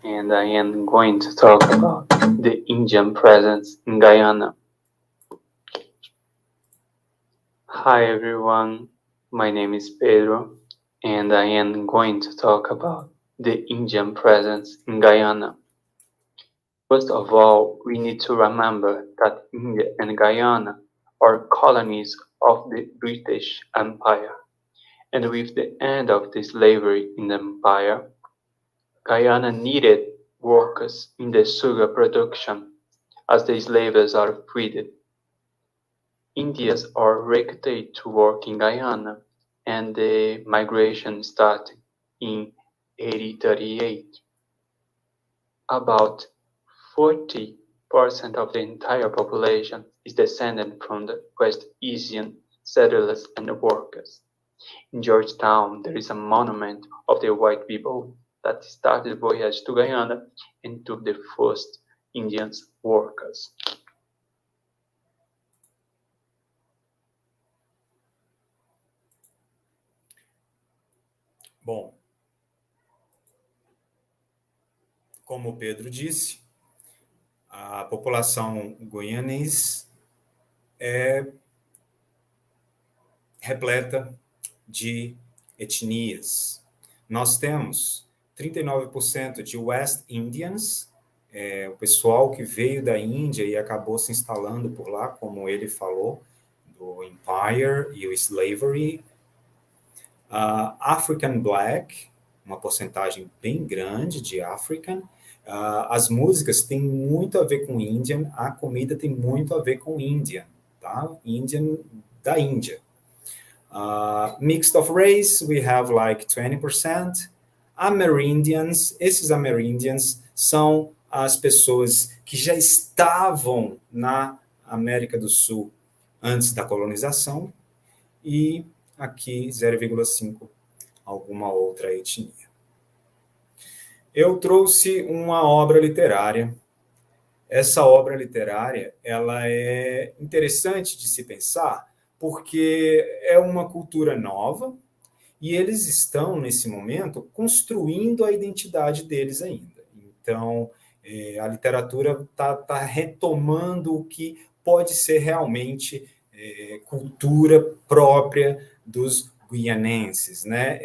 and I am going to talk about the Indian presence in Guyana. Hi everyone, my name is Pedro, and I am going to talk about the Indian presence in Guyana. First of all, we need to remember that India and Guyana are colonies of the British Empire. And with the end of the slavery in the empire, Guyana needed workers in the sugar production as the slaves are freed. Indians are recruited to work in Guyana, and the migration started in 1838. About 40% of the entire population is descended from the West Indian settlers and workers. In Georgetown, there is a monument of the white people that started the voyage to Guyana and took the first Indian workers. Bom, como o Pedro disse, a população guianense é repleta de etnias. Nós temos 39% de West Indians, o pessoal que veio da Índia e acabou se instalando por lá, como ele falou, do Empire e o Slavery. African Black, uma porcentagem bem grande de African. As músicas têm muito a ver com Indian, a comida tem muito a ver com Indian, tá? Indian da Índia. Mixed of race, we have like 20%. Amerindians, esses Amerindians são as pessoas que já estavam na América do Sul antes da colonização, e aqui 0,5 alguma outra etnia. Eu trouxe uma obra literária. Essa obra literária, ela é interessante de se pensar, porque é uma cultura nova e eles estão, nesse momento, construindo a identidade deles ainda. Então, a literatura está retomando o que pode ser realmente cultura própria dos guianenses, né?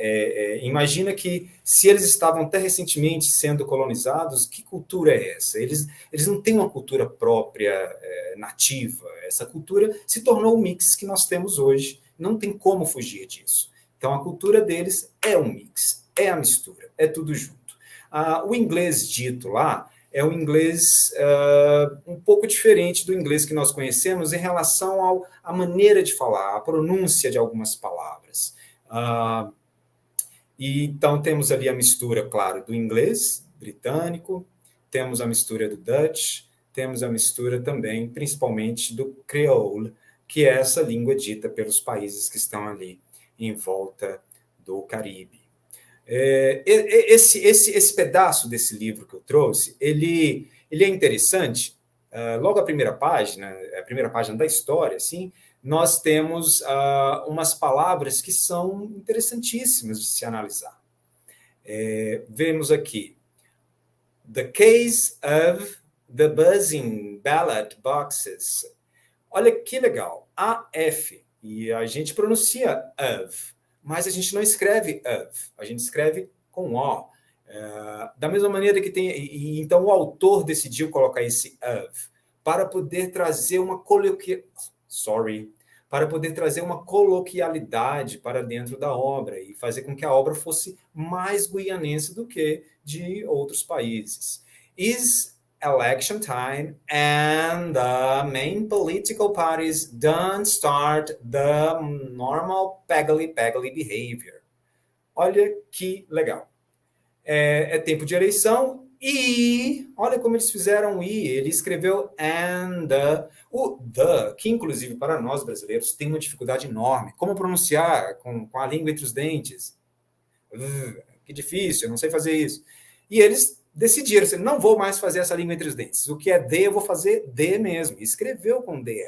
Imagina que, se eles estavam até recentemente sendo colonizados, que cultura é essa? Eles não têm uma cultura própria, nativa. Essa cultura se tornou o mix que nós temos hoje. Não tem como fugir disso. Então, a cultura deles é um mix, é a mistura, é tudo junto. O inglês dito lá é um inglês um pouco diferente do inglês que nós conhecemos em relação à maneira de falar, a pronúncia de algumas palavras. E então temos ali a mistura, claro, do inglês britânico, temos a mistura do Dutch, temos a mistura também, principalmente, do Creole, que é essa língua dita pelos países que estão ali em volta do Caribe. Esse pedaço desse livro que eu trouxe, ele é interessante. Logo a primeira página da história, assim, nós temos umas palavras que são interessantíssimas de se analisar. Vemos aqui, the case of the buzzing ballot boxes. Olha que legal, AF, e a gente pronuncia of, mas a gente não escreve of, a gente escreve com O. Da mesma maneira que tem... Então, o autor decidiu colocar esse of para poder trazer uma coloquialidade para dentro da obra e fazer com que a obra fosse mais guianense do que de outros países. Is election time and the main political parties don't start the normal peggly behavior. Olha que legal. É tempo de eleição e olha como eles fizeram ele escreveu and o the, que inclusive para nós brasileiros tem uma dificuldade enorme. Como pronunciar com a língua entre os dentes? Que difícil, eu não sei fazer isso. E eles decidiram, assim, não vou mais fazer essa língua entre os dentes. O que é D, eu vou fazer D mesmo. E escreveu com DE.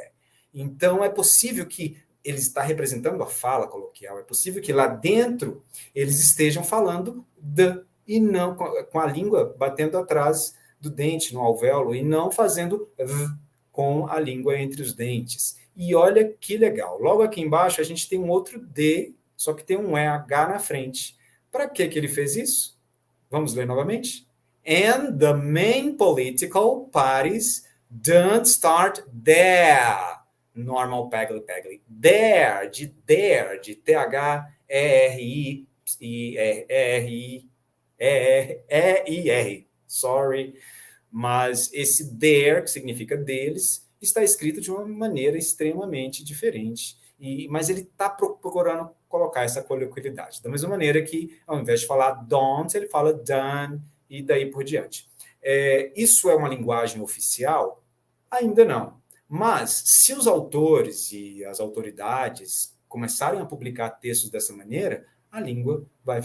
Então, é possível que ele está representando a fala coloquial. É possível que lá dentro eles estejam falando D e não com a língua batendo atrás do dente, no alvéolo, e não fazendo V com a língua entre os dentes. E olha que legal. Logo aqui embaixo a gente tem um outro D, só que tem um EH na frente. Para que ele fez isso? Vamos ler novamente? And the main political parties don't start their normal peggly. Their, de T-H-E-R-I-E-R. Sorry. Mas esse their, que significa deles, está escrito de uma maneira extremamente diferente. Mas ele está procurando colocar essa coloquialidade. Da mesma maneira que, ao invés de falar don't, ele fala done, e daí por diante. Isso é uma linguagem oficial? Ainda não. Mas, se os autores e as autoridades começarem a publicar textos dessa maneira, a língua vai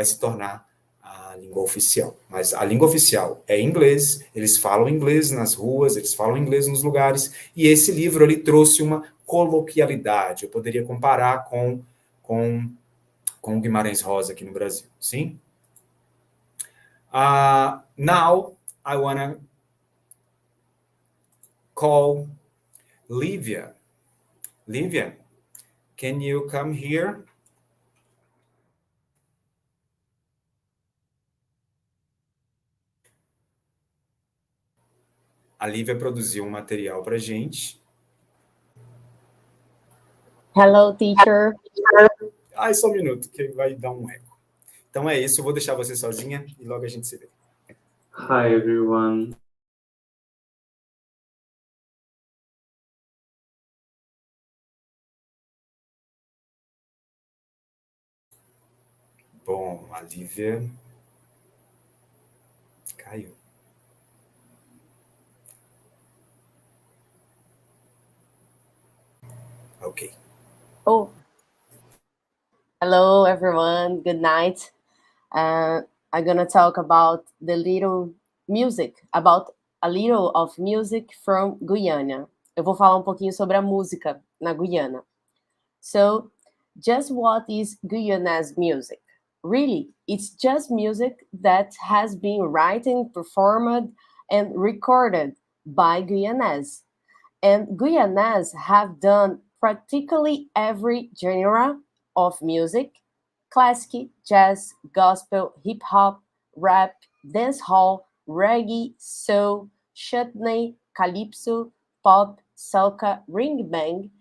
se tornar a língua oficial. Mas a língua oficial é inglês, eles falam inglês nas ruas, eles falam inglês nos lugares, e esse livro ali trouxe uma coloquialidade. Eu poderia comparar com o Guimarães Rosa aqui no Brasil, sim? Now, I want to call Lívia. Lívia, can you come here? A Lívia produziu um material para a gente. Hello, teacher. Só um minuto, que vai dar um eco. Então é isso, eu vou deixar você sozinha e logo a gente se vê. Hi, everyone. Bom, a Lívia caiu. Ok. Oh. Hello, everyone. Good night. I'm going to talk about a little of music from Guyana. Eu vou falar um pouquinho sobre a música na Guiana. So, just what is Guyana's music? Really, it's just music that has been written, performed, and recorded by Guyanese. And Guyanese have done practically every genre of music: classic, jazz, gospel, hip-hop, rap, dancehall, reggae, soul, chutney, calypso, pop, soca, ring bang,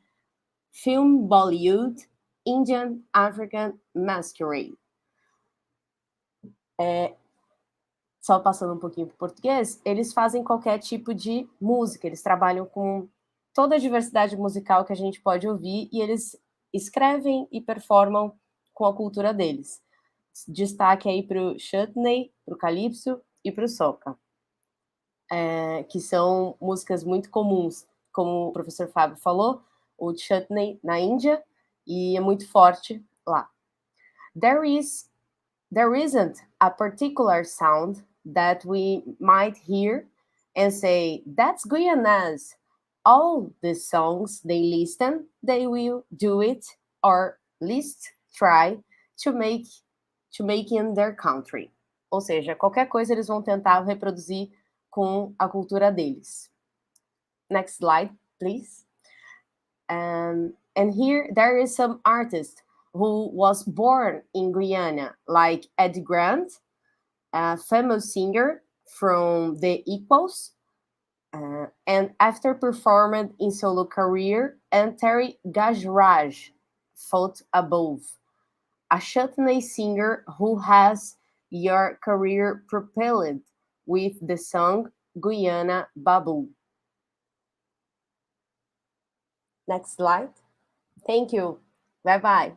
film, Bollywood, Indian, African, masquerade. Só passando um pouquinho para o português, eles fazem qualquer tipo de música, eles trabalham com toda a diversidade musical que a gente pode ouvir e eles escrevem e performam com a cultura deles. Destaque aí para o chutney, para o calypso e para o soca, que são músicas muito comuns, como o professor Fábio falou, o chutney na Índia, e é muito forte lá. There isn't a particular sound that we might hear and say, that's Guyanese. All the songs they listen, they will do it, or at least try to make in their country. Ou seja, qualquer coisa eles vão tentar reproduzir com a cultura deles. Next slide, please. And here there is some artist who was born in Guyana, like Ed Grant, a famous singer from the Equals, and after performing in solo career, and Terry Gajraj, Fought Above, a chutney singer who has your career propelled with the song Guyana Babu. Next slide. Thank you. Bye-bye.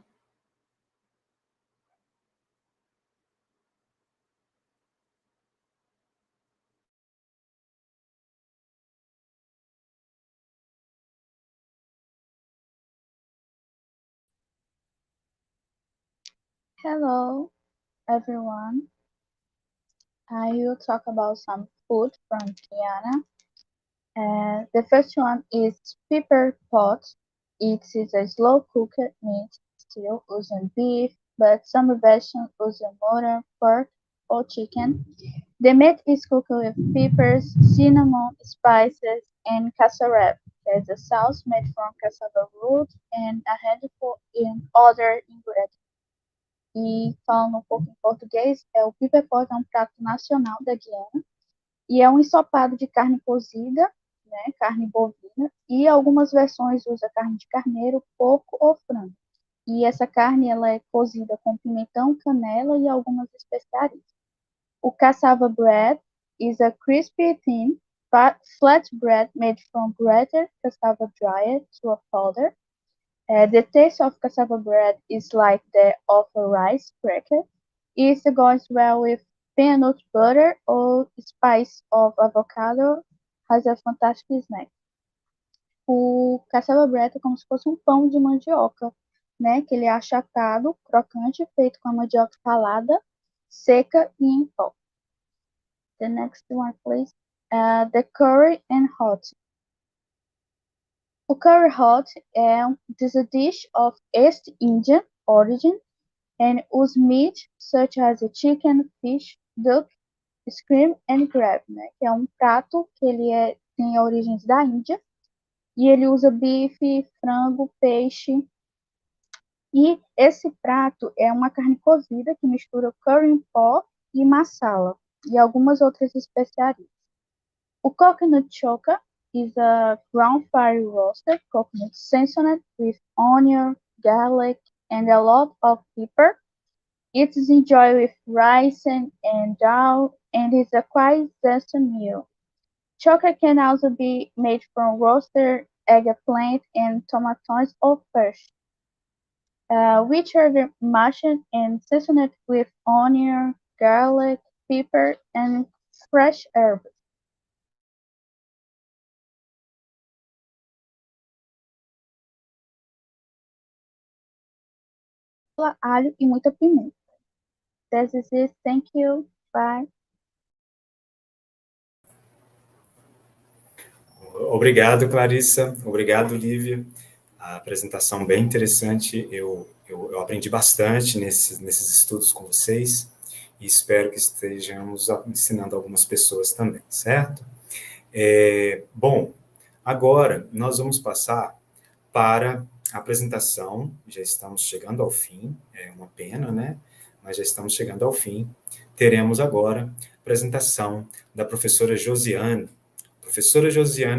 Hello, everyone. I will talk about some food from Guyana. The first one is pepper pot. It is a slow-cooked meat still using beef, but some versions using mutton, pork, or chicken. The meat is cooked with peppers, cinnamon, spices, and cassava. There's a sauce made from cassava root and a handful in other ingredients. E falando um pouco em português, o pepper pot é um prato nacional da Guiana e é um ensopado de carne cozida, né, carne bovina, e algumas versões usam carne de carneiro, porco ou frango. E essa carne ela é cozida com pimentão, canela e algumas especiarias. O cassava bread is a crispy, thin, flat bread made from grated cassava dried to a powder. The taste of cassava bread is like that of a rice cracker. It goes well with peanut butter or spice of avocado. Has a fantastic snack. O cassava bread é como se fosse um pão de mandioca, né? Que ele é achatado, crocante, feito com a mandioca ralada, seca e em pó. The next one, please. The curry and hot. O curry hot is a dish of East Indian origin and uses meat such as chicken, fish, duck, shrimp and crab, né? Que é um prato que ele tem origens da Índia e ele usa bife, frango, peixe. E esse prato é uma carne cozida que mistura curry em pó e masala e algumas outras especiarias. O coconut choka is a ground fire roasted coconut seasoned with onion, garlic, and a lot of pepper. It is enjoyed with rice and dal and is a quite zesty meal. Choka can also be made from roasted eggplant and tomatoes or fish, which are mashed and seasoned with onion, garlic, pepper, and fresh herbs. Alho e muita pimenta. This is it. Thank you. Bye. Obrigado, Clarissa. Obrigado, Lívia. A apresentação bem interessante. Eu aprendi bastante nesses estudos com vocês e espero que estejamos ensinando algumas pessoas também, certo? Bom, agora nós vamos passar para a apresentação. Já estamos chegando ao fim, é uma pena, né? Mas já estamos chegando ao fim. Teremos agora a apresentação da professora Josiane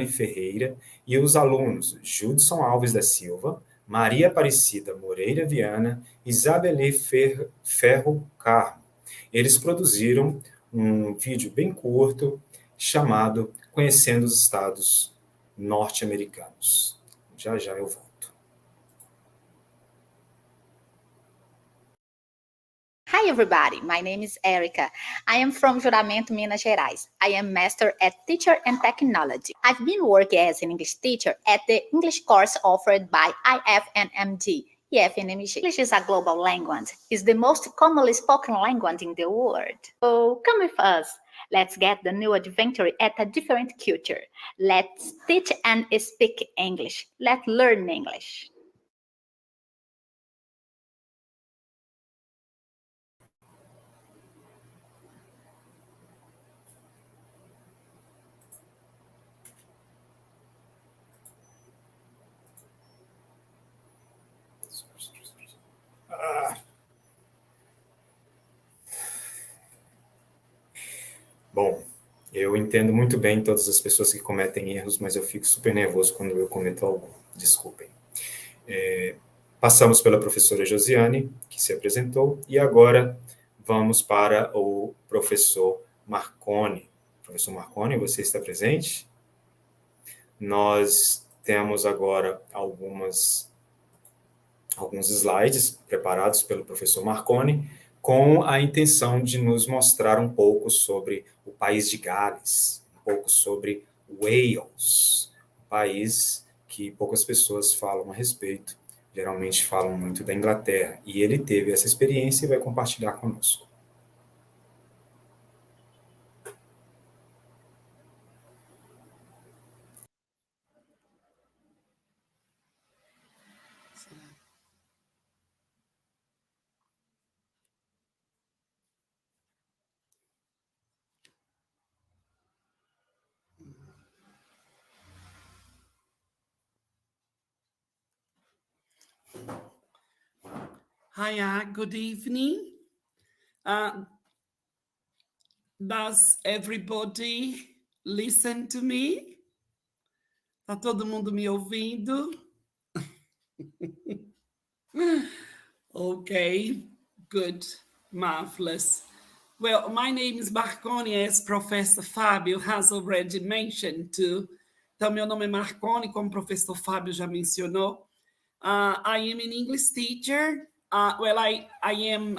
Ferreira e os alunos Judson Alves da Silva, Maria Aparecida Moreira Viana e Isabeli Ferro Carmo. Eles produziram um vídeo bem curto chamado Conhecendo os Estados Norte-Americanos. Já eu volto. Hi everybody, my name is Erica. I am from Juramento, Minas Gerais. I am Master at Teacher and Technology. I've been working as an English teacher at the English course offered by IFNMG. IFNMG. English is a global language. It's the most commonly spoken language in the world. So come with us. Let's get the new adventure at a different culture. Let's teach and speak English. Let's learn English. Bom, eu entendo muito bem todas as pessoas que cometem erros, mas eu fico super nervoso quando eu cometo algum. Desculpem. Passamos pela professora Josiane, que se apresentou, e agora vamos para o professor Marconi. Professor Marconi, você está presente? Nós temos agora alguns slides preparados pelo professor Marconi, com a intenção de nos mostrar um pouco sobre o país de Gales, um pouco sobre Wales, um país que poucas pessoas falam a respeito, geralmente falam muito da Inglaterra, e ele teve essa experiência e vai compartilhar conosco. Hiya, good evening. Does everybody listen to me? Tá todo mundo me ouvindo? Okay, good, marvelous. Well, my name is Marconi, as Professor Fábio has already mentioned too. Então, meu nome é Marconi, como o professor Fábio já mencionou. I am an English teacher. I am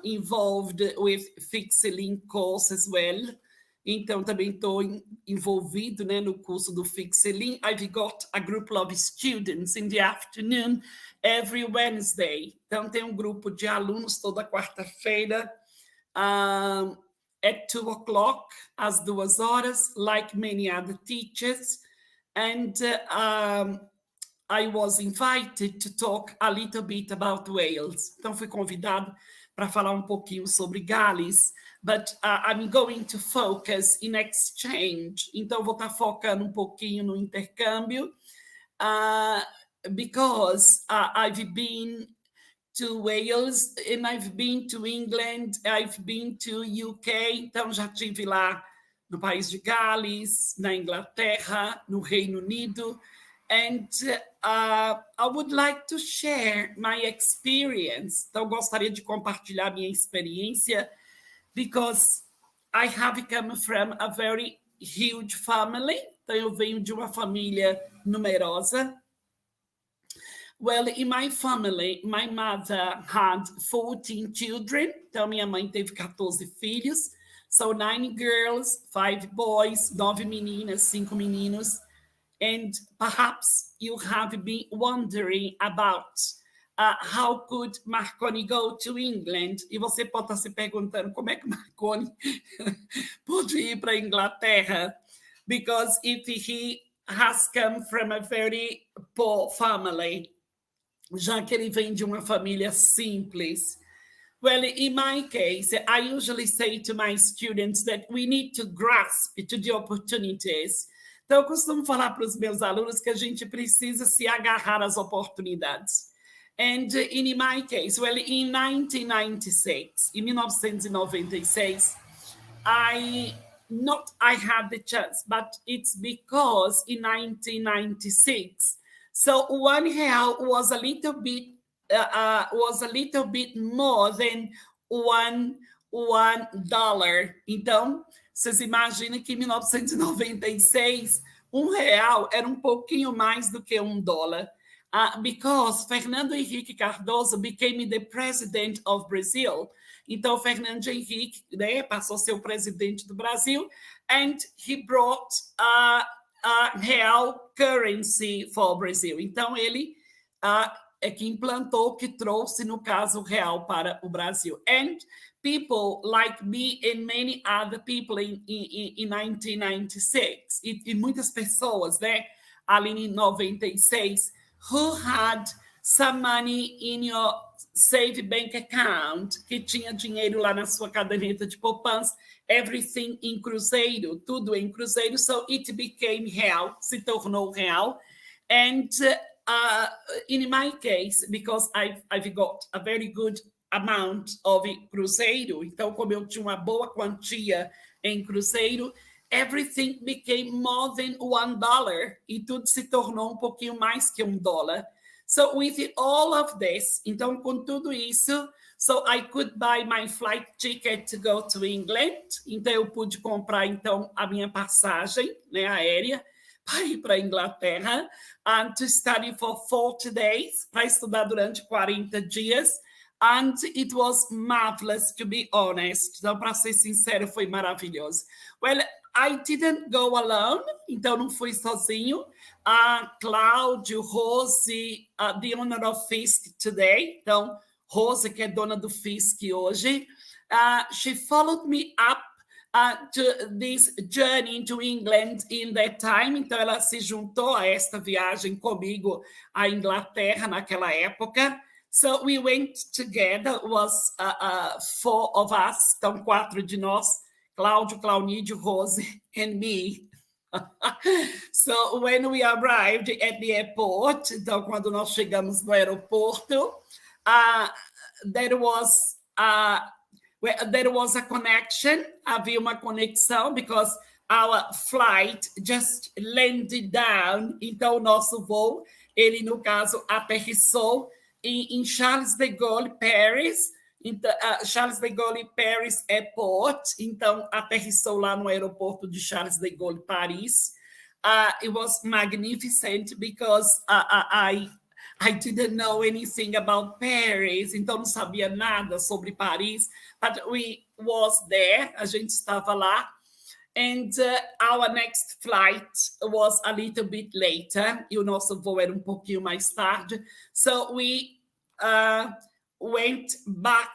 involved with FIC Celin course as well. Então, também estou envolvido, né, no curso do FIC Celin. I've got a group of students in the afternoon every Wednesday. Então, tem um grupo de alunos toda quarta-feira at 2 o'clock, às 2 horas, like many other teachers. And I was invited to talk a little bit about Wales. Então, fui convidado para falar um pouquinho sobre Gales, but I'm going to focus in exchange. Então, vou estar focando um pouquinho no intercâmbio, because I've been to Wales and I've been to England, I've been to UK. Então, já estive lá no país de Gales, na Inglaterra, no Reino Unido. And I would like to share my experience. Então, gostaria de compartilhar minha experiência, because I have come from a very huge family. Então, eu venho de uma família numerosa. Well, in my family, my mother had 14 children. Então, minha mãe teve 14 filhos. So, 9 girls, 5 boys, 9 meninas, 5 meninos. And perhaps you have been wondering about how could Marconi go to England? E você pode estar se perguntando como é que Marconi pode ir para a Inglaterra? Because if he has come from a very poor family, já que ele vem de uma família simples. Well, in my case, I usually say to my students that we need to grasp to the opportunities. Então, eu costumo falar para os meus alunos que a gente precisa se agarrar às oportunidades. And in my case, well, in 1996, em 1996, I had the chance, but it's because in 1996, so R$1 was a little bit more than $1. Então, vocês imaginam que em 1996, R$1 era um pouquinho mais do que $1. Because Fernando Henrique Cardoso became the president of Brazil. Então, Fernando Henrique, né, passou a ser o presidente do Brasil, and he brought a real currency for Brazil. Então, ele é que implantou, que trouxe, no caso, o real para o Brasil. And people like me and many other people in 1996, e muitas pessoas, né, ali em 96, who had some money in your save bank account, que tinha dinheiro lá na sua caderneta de poupança, everything in cruzeiro, tudo em cruzeiro, so it became real, se tornou real. And in my case, because I've got a very good amount of cruzeiro, então como eu tinha uma boa quantia em cruzeiro, everything became more than $1, e tudo se tornou um pouquinho mais que $1. So with all of this, então com tudo isso, so I could buy my flight ticket to go to England, então eu pude comprar então a minha passagem, né, aérea, para ir para a Inglaterra, and to study for 40 days, para estudar durante 40 dias, and it was marvelous, to be honest. Então, para ser sincero, foi maravilhoso. Well, I didn't go alone, então não fui sozinho. Cláudio, Rose, the owner of FIC today, então Rose, que é dona do FIC hoje, she followed me up to this journey into England in that time, então ela se juntou a esta viagem comigo à Inglaterra naquela época. So we went together, it was 4 of us, então 4 de nós, Cláudio, Claunídio, Rose, and me. So when we arrived at the airport, então quando nós chegamos no aeroporto, there was a connection, havia uma conexão, because our flight just landed down, então o nosso voo, ele no caso aterrissou em Charles de Gaulle, Paris, então, Charles de Gaulle Paris Airport, então aterrissou lá no aeroporto de Charles de Gaulle, Paris. It was magnificent because I didn't know anything about Paris, então não sabia nada sobre Paris, but we was there, a gente estava lá, and our next flight was a little bit later, e o nosso voo era um pouquinho mais tarde, so we went back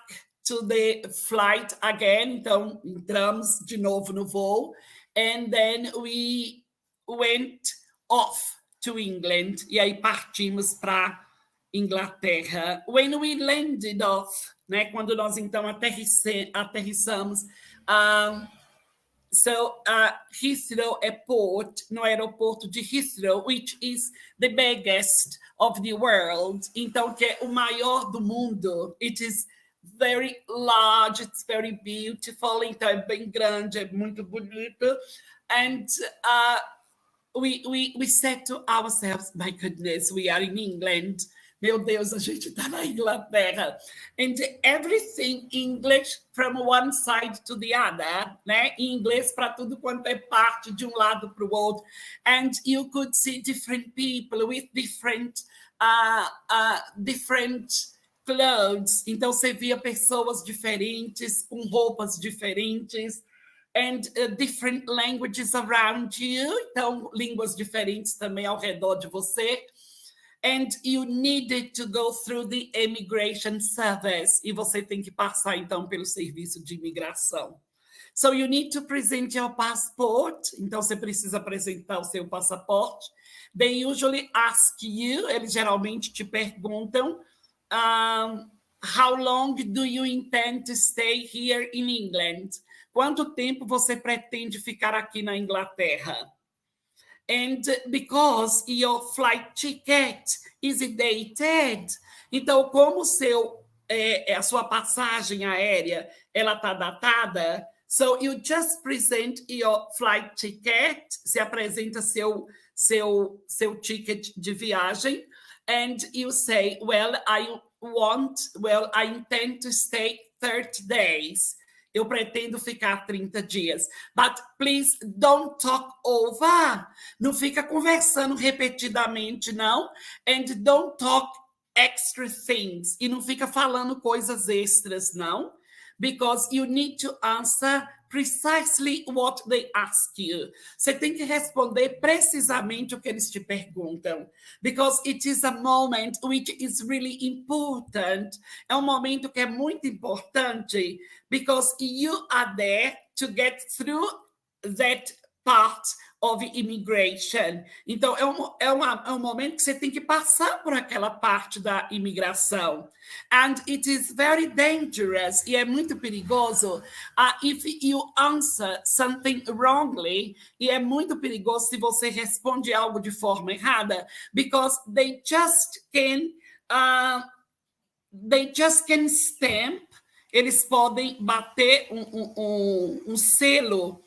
to the flight again, então entramos de novo no voo, and then we went off to England, e aí partimos para Inglaterra. When we landed off, né, quando nós então aterrissamos, so Heathrow Airport, no aeroporto de Heathrow, which is the biggest of the world, então que é o maior do mundo. It is very large, it's very beautiful, então é bem grande, é muito bonito. And we said to ourselves, my goodness, we are in England. Meu Deus, a gente está na Inglaterra. And everything English from one side to the other, né? Inglês para tudo quanto é parte, de um lado para o outro. And you could see different people with different clothes. Então, você via pessoas diferentes, com roupas diferentes. And different languages around you. Então, línguas diferentes também ao redor de você. And you needed to go through the immigration service. E você tem que passar, então, pelo serviço de imigração. So you need to present your passport. Então, você precisa apresentar o seu passaporte. They usually ask you, eles geralmente te perguntam, how long do you intend to stay here in England? Quanto tempo você pretende ficar aqui na Inglaterra? And because your flight ticket is dated, então, como a sua passagem aérea ela está datada, so you just present your flight ticket, se apresenta seu ticket de viagem, and you say, well, I intend to stay 30 days. Eu pretendo ficar 30 dias. But please don't talk over. Não fica conversando repetidamente, não. And don't talk extra things. E não fica falando coisas extras, não. Because you need to answer precisely what they ask you. Você tem que responder precisamente o que eles te perguntam. Because it is a moment which is really important. É um momento que é muito importante. Because you are there to get through that part of immigration. Então, é um momento que você tem que passar por aquela parte da imigração. And it is very dangerous, e é muito perigoso, if you answer something wrongly, e é muito perigoso se você responde algo de forma errada, because they just can stamp, eles podem bater um selo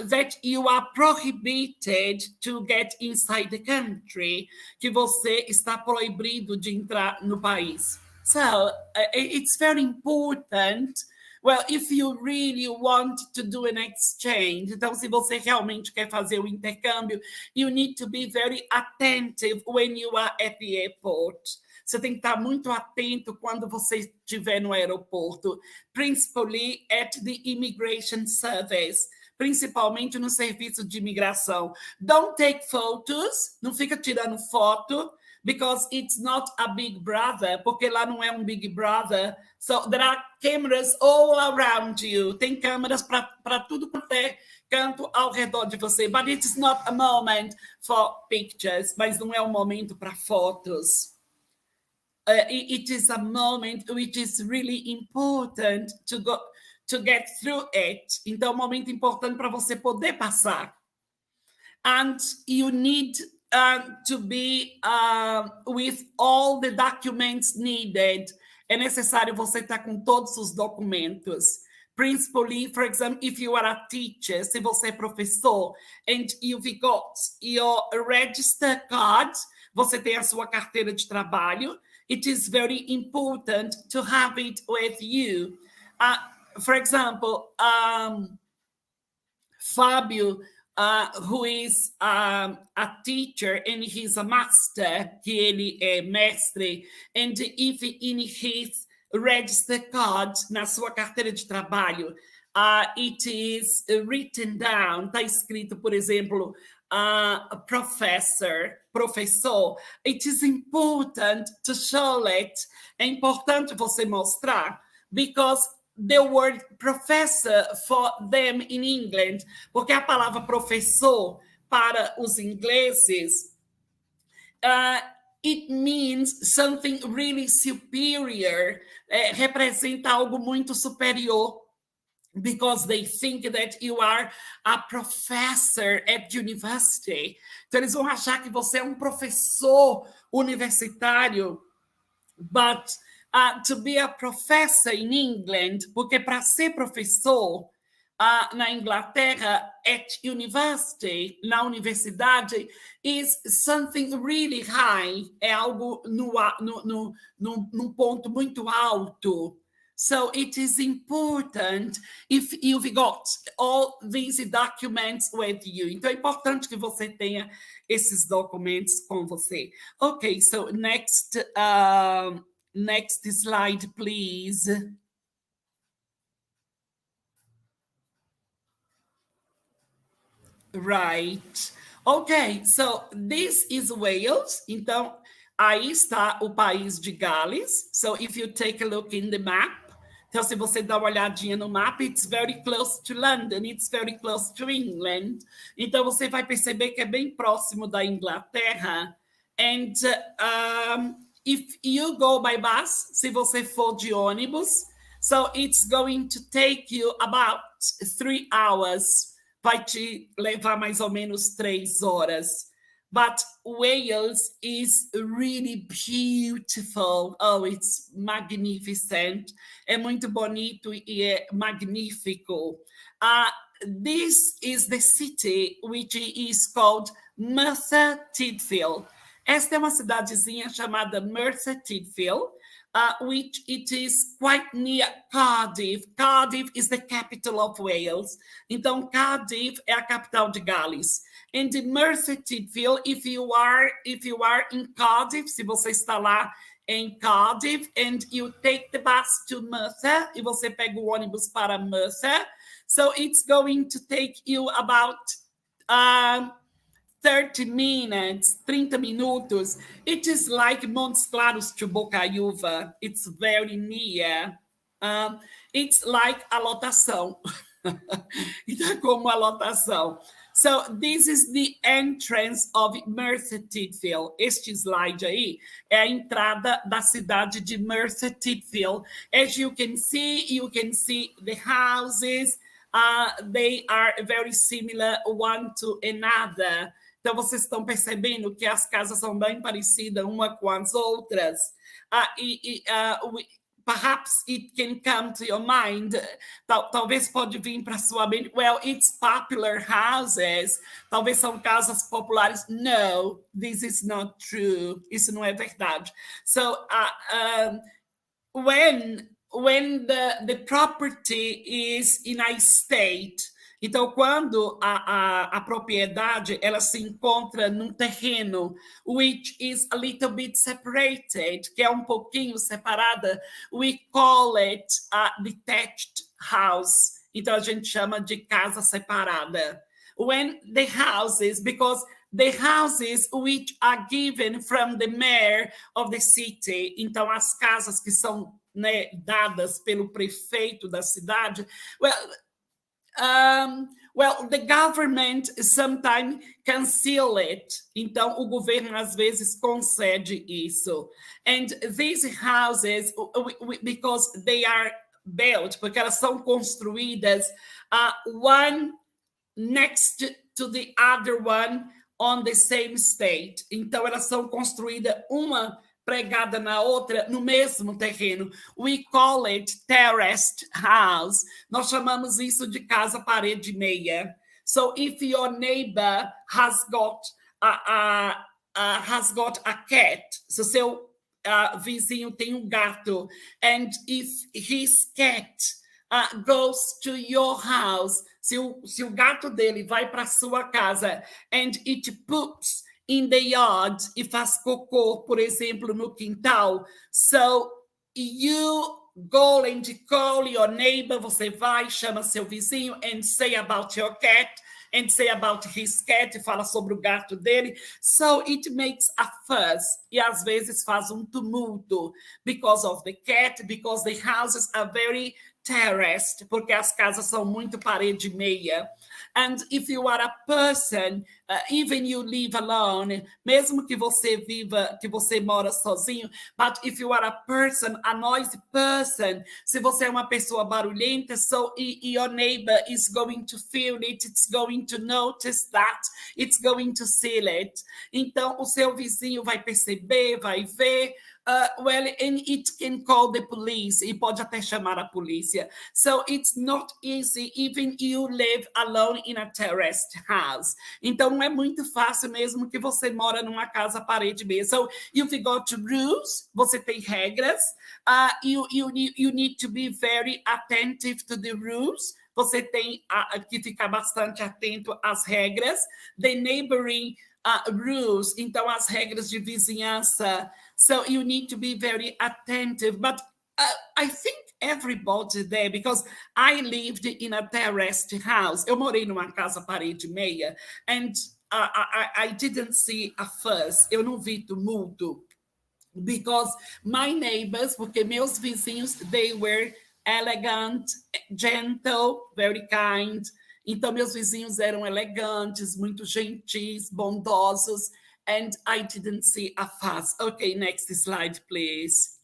that you are prohibited to get inside the country, que você está proibido de entrar no país. So, it's very important. Well, if you really want to do an exchange, então se você realmente quer fazer o intercâmbio, you need to be very attentive when you are at the airport. Você tem que estar muito atento quando você estiver no aeroporto, principally at the immigration service, principalmente no serviço de imigração. Don't take photos, não fica tirando foto, because it's not a big brother, porque lá não é um big brother. So there are cameras all around you. Tem câmeras para tudo quanto é canto ao redor de você. But it's not a moment for pictures, mas não é um momento para fotos. It is a moment which is really important to get through it. Então, é um momento importante para você poder passar. And you need to be with all the documents needed. É necessário você estar com todos os documentos. Principally, for example, if you are a teacher, se você é professor, and you've got your register card, você tem a sua carteira de trabalho, it is very important to have it with you. For example, Fábio, who is a teacher and he's a master, que ele é mestre, and if in his register card, na sua carteira de trabalho, it is written down, está escrito, por exemplo, professor, it is important to show it. É importante você mostrar, because the word professor for them in England, porque a palavra professor para os ingleses, it means something really superior, representa algo muito superior. Because they think that you are a professor at university. Então, eles vão achar que você é um professor universitário. But to be a professor in England, porque para ser professor na Inglaterra, at university, na universidade, is something really high. É algo num ponto muito alto. So it is important if you've got all these documents with you. Então é importante que você tenha esses documentos com você. Okay, so next slide, please. Right. Okay, so this is Wales. Então aí está o país de Gales. So if you take a look in the map, Então, se você dá uma olhadinha no mapa, it's very close to London, it's very close to England. Então, você vai perceber que é bem próximo da Inglaterra. And if you go by bus, se você for de ônibus, so it's going to take you about 3 hours. Vai te levar mais ou menos 3 horas. But Wales is really beautiful. Oh, it's magnificent. É muito bonito e é magnífico. This is the city which is called Merthyr Tydfil. Esta é uma cidadezinha chamada Merthyr Tydfil, which it is quite near Cardiff. Cardiff is the capital of Wales. Então, Cardiff é a capital de Gales. And the Merthyr Tydfil, if you are in Cardiff, se você está lá em Cardiff, and you take the bus to Merthyr, e você pega o ônibus para Merthyr, so it's going to take you about 30 minutes, 30 minutos. It is like Montes Claros to Bocaiúva. It's very near. It's like a lotação. Então, é como a lotação. So, this is the entrance of Merthyr Tydfil. Este slide aí é a entrada da cidade de Merthyr Tydfil. As you can see the houses. They are very similar one to another. Então, vocês estão percebendo que as casas são bem parecidas uma com as outras. Perhaps it can come to your mind. Talvez pode vir para sua mente. Well, it's popular houses. Talvez são casas populares. No, this is not true. Isso não é verdade. So, when the property is in a state, então, quando a propriedade ela se encontra num terreno which is a little bit separated, que é um pouquinho separada, we call it a detached house. Então, a gente chama de casa separada. When the houses, because the houses which are given from the mayor of the city, então as casas que são, né, dadas pelo prefeito da cidade, well, the government sometimes cancel it. Então, o governo às vezes concede isso. And these houses, because they are built, porque elas são construídas, one next to the other one on the same state. Então, elas são construídas uma pregada na outra no mesmo terreno. We call it terraced house. Nós chamamos isso de casa parede meia. So if your neighbor has got a cat, se seu vizinho tem um gato, and if his cat goes to your house, se o gato dele vai para sua casa and it poops in the yard, e faz cocô, por exemplo, no quintal. So, you go and call your neighbor, você vai, chama seu vizinho, and say about your cat, and say about his cat, fala sobre o gato dele. So, it makes a fuss, e às vezes faz um tumulto, because of the cat, because the houses are very terraced, porque as casas são muito parede meia. And if you are a person, even you live alone, mesmo que você viva, que você mora sozinho, but if you are a person, a noisy person, se você é uma pessoa barulhenta, so your neighbor is going to feel it, it's going to notice that, it's going to see it. Então, o seu vizinho vai perceber, vai ver, well, and it can call the police, e pode até chamar a polícia. So it's not easy, even you live alone in a terraced house. Então não é muito fácil mesmo que você mora numa casa parede meia. So you've got rules, você tem regras, you need to be very attentive to the rules. Você tem que ficar bastante atento às regras. The neighboring rules, então as regras de vizinhança. So you need to be very attentive. But I think everybody there, because I lived in a terraced house. Eu morei numa casa parede meia, and I didn't see a fuss. Eu não vi tumulto, because my neighbors, porque meus vizinhos, they were elegant, gentle, very kind. Então, meus vizinhos eram elegantes, muito gentis, bondosos, and I didn't see a fuss. Okay, next slide, please.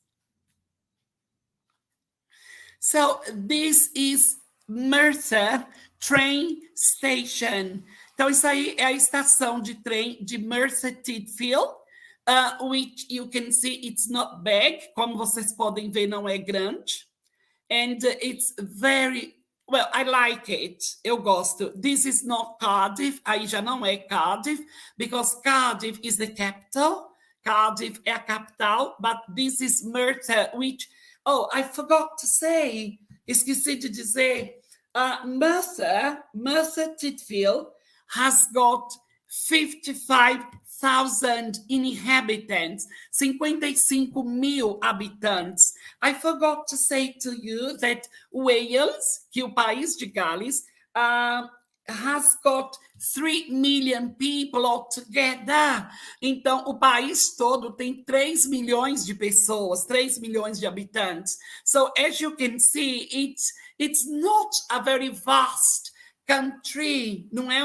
So, this is Mercer Train Station. Então, isso aí é a estação de trem de Mercer Tydfil, which you can see it's not big, como vocês podem ver, não é grande. And it's very, well, I like it, eu gosto. This is not Cardiff, aí já não é Cardiff, because Cardiff is the capital, Cardiff é a capital, but this is Mercer, which, oh, I forgot to say, esqueci de dizer, Mercer Tydfil has got 55,000 inhabitants, 55,000 habitantes. I forgot to say to you that Wales, que o país de Gales, has got 3 million people altogether. Então, o país todo tem 3 milhões de pessoas, 3 milhões de habitantes. So, as you can see, it's not a very vast country. Não é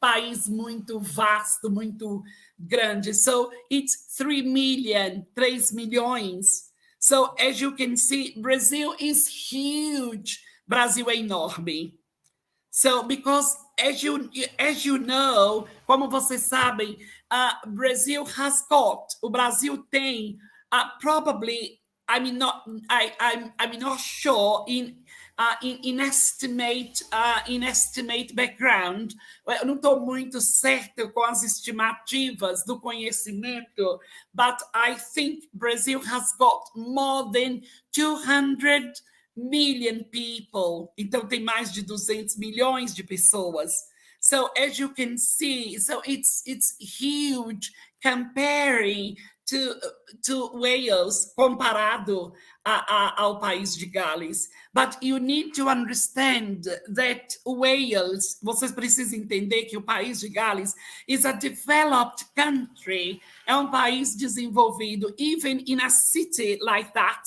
país muito vasto, muito grande. So, it's 3 million, 3 milhões. So, as you can see, Brazil is huge. Brasil é enorme. So, because as you know, como vocês sabem, Brazil has got, o Brasil tem, probably, I'm not sure in estimate background, eu não estou muito certa com as estimativas do conhecimento, but I think Brazil has got more than 200 million people. Então tem mais de 200 milhões de pessoas. So as you can see, so it's huge comparing to Wales, comparado ao país de Gales. But you need to understand that Wales, vocês precisam entender que o país de Gales is a developed country, é um país desenvolvido, even in a city like that.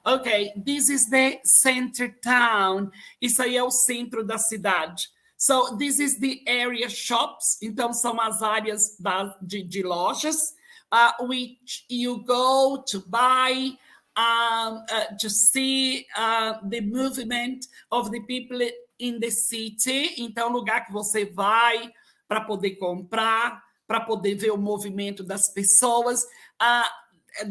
Okay, this is the center town. Isso aí é o centro da cidade. So, this is the area shops. Então, são as áreas de lojas, which you go to buy, to see the movement of the people in the city. Então, lugar que você vai para poder comprar, para poder ver o movimento das pessoas.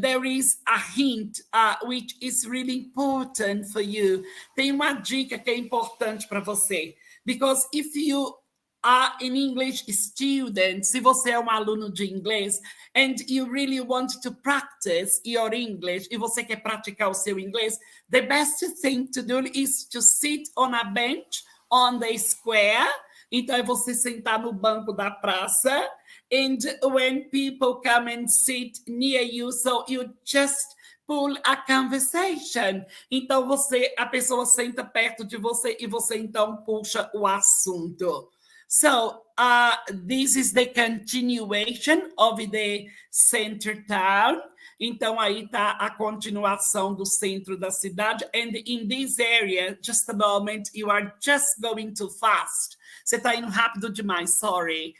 There is a hint which is really important for you. Tem uma dica que é importante para você. Because if you are an English student, se você é um aluno de inglês, and you really want to practice your English, e você quer praticar o seu inglês, the best thing to do is to sit on a bench on the square. Então, é você sentar no banco da praça, and when people come and sit near you, so you just pull a conversation. Então, a pessoa senta perto de você e você, então, puxa o assunto. So, this is the continuation of the center town. Então, aí está a continuação do centro da cidade. And in this area, just a moment, you are just going too fast. Você está indo rápido demais, sorry.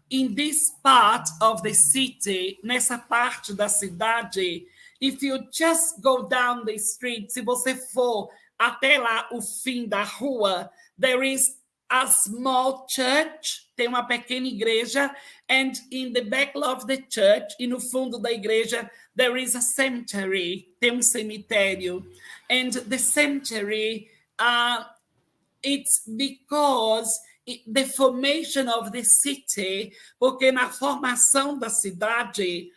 In this part of the city, nessa parte da cidade, if you just go down the street, se você for até lá o fim da rua, there is a small church, tem uma pequena igreja, and in the back of the church, e no fundo da igreja, there is a cemetery, tem cemitério. And the cemetery, it's because the formation of the city, porque na formação da cidade,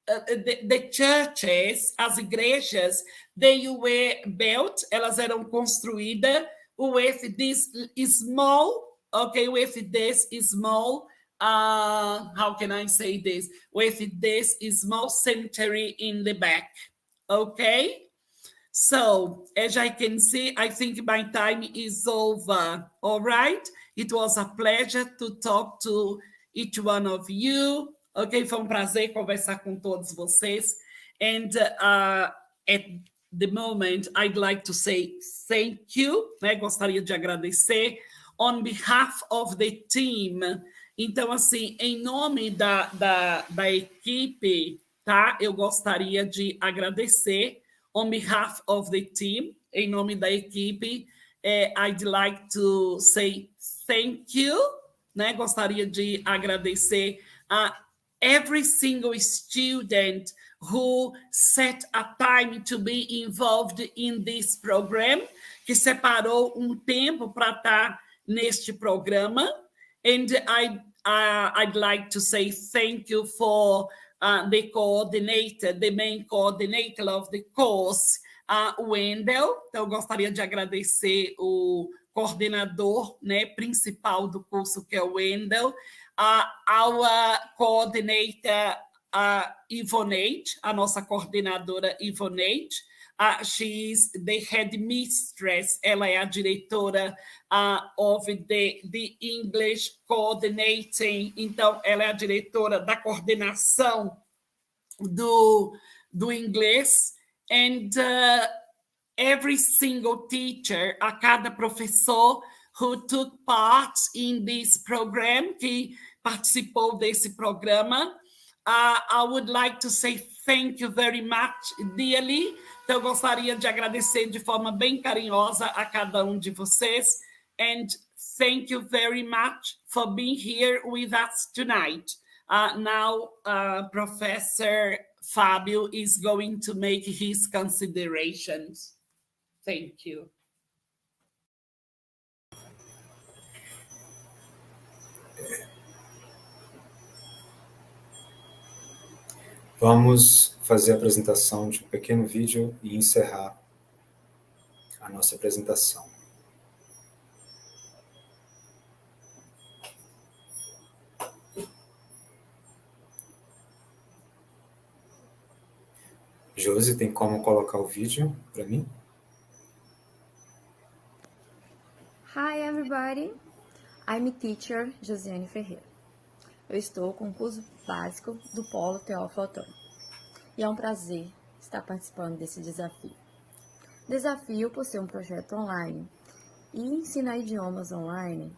the churches, as igrejas, they were built, elas eram construídas with this small, okay, with this small, how can I say this? With this small cemetery in the back, okay? So, as I can see, I think my time is over, all right? It was a pleasure to talk to each one of you. Ok, foi prazer conversar com todos vocês. And the moment, I'd like to say thank you, né? Gostaria de agradecer on behalf of the team. Então, assim, em nome da equipe, tá? Eu gostaria de agradecer on behalf of the team, em nome da equipe. I'd like to say thank you, né? Gostaria de agradecer a every single student who set a time to be involved in this program, que separou tempo para estar neste programa. And I'd like to say thank you for the coordinator, the main coordinator of the course, Wendell. Então, eu gostaria de agradecer o coordenador, né, principal do curso, que é o Wendell. Our coordinator, Ivonete, a nossa coordenadora Ivonete. She's the headmistress, ela é a diretora of the English coordinating, então ela é a diretora da coordenação do inglês. And every single teacher, a cada professor who took part in this program, que participou desse programa, I would like to say thank you very much, dearly. Então, eu gostaria de agradecer de forma bem carinhosa a cada de vocês. And thank you very much for being here with us tonight. Now, Professor Fábio is going to make his considerations. Thank you. Vamos fazer a apresentação de um pequeno vídeo e encerrar a nossa apresentação. Josi, tem como colocar o vídeo para mim? Hi everybody, I'm teacher Josiane Ferreira. Eu estou com o curso básico do Polo Teófilo Otoni. E é um prazer estar participando desse desafio. Desafio por ser um projeto online. E ensinar idiomas online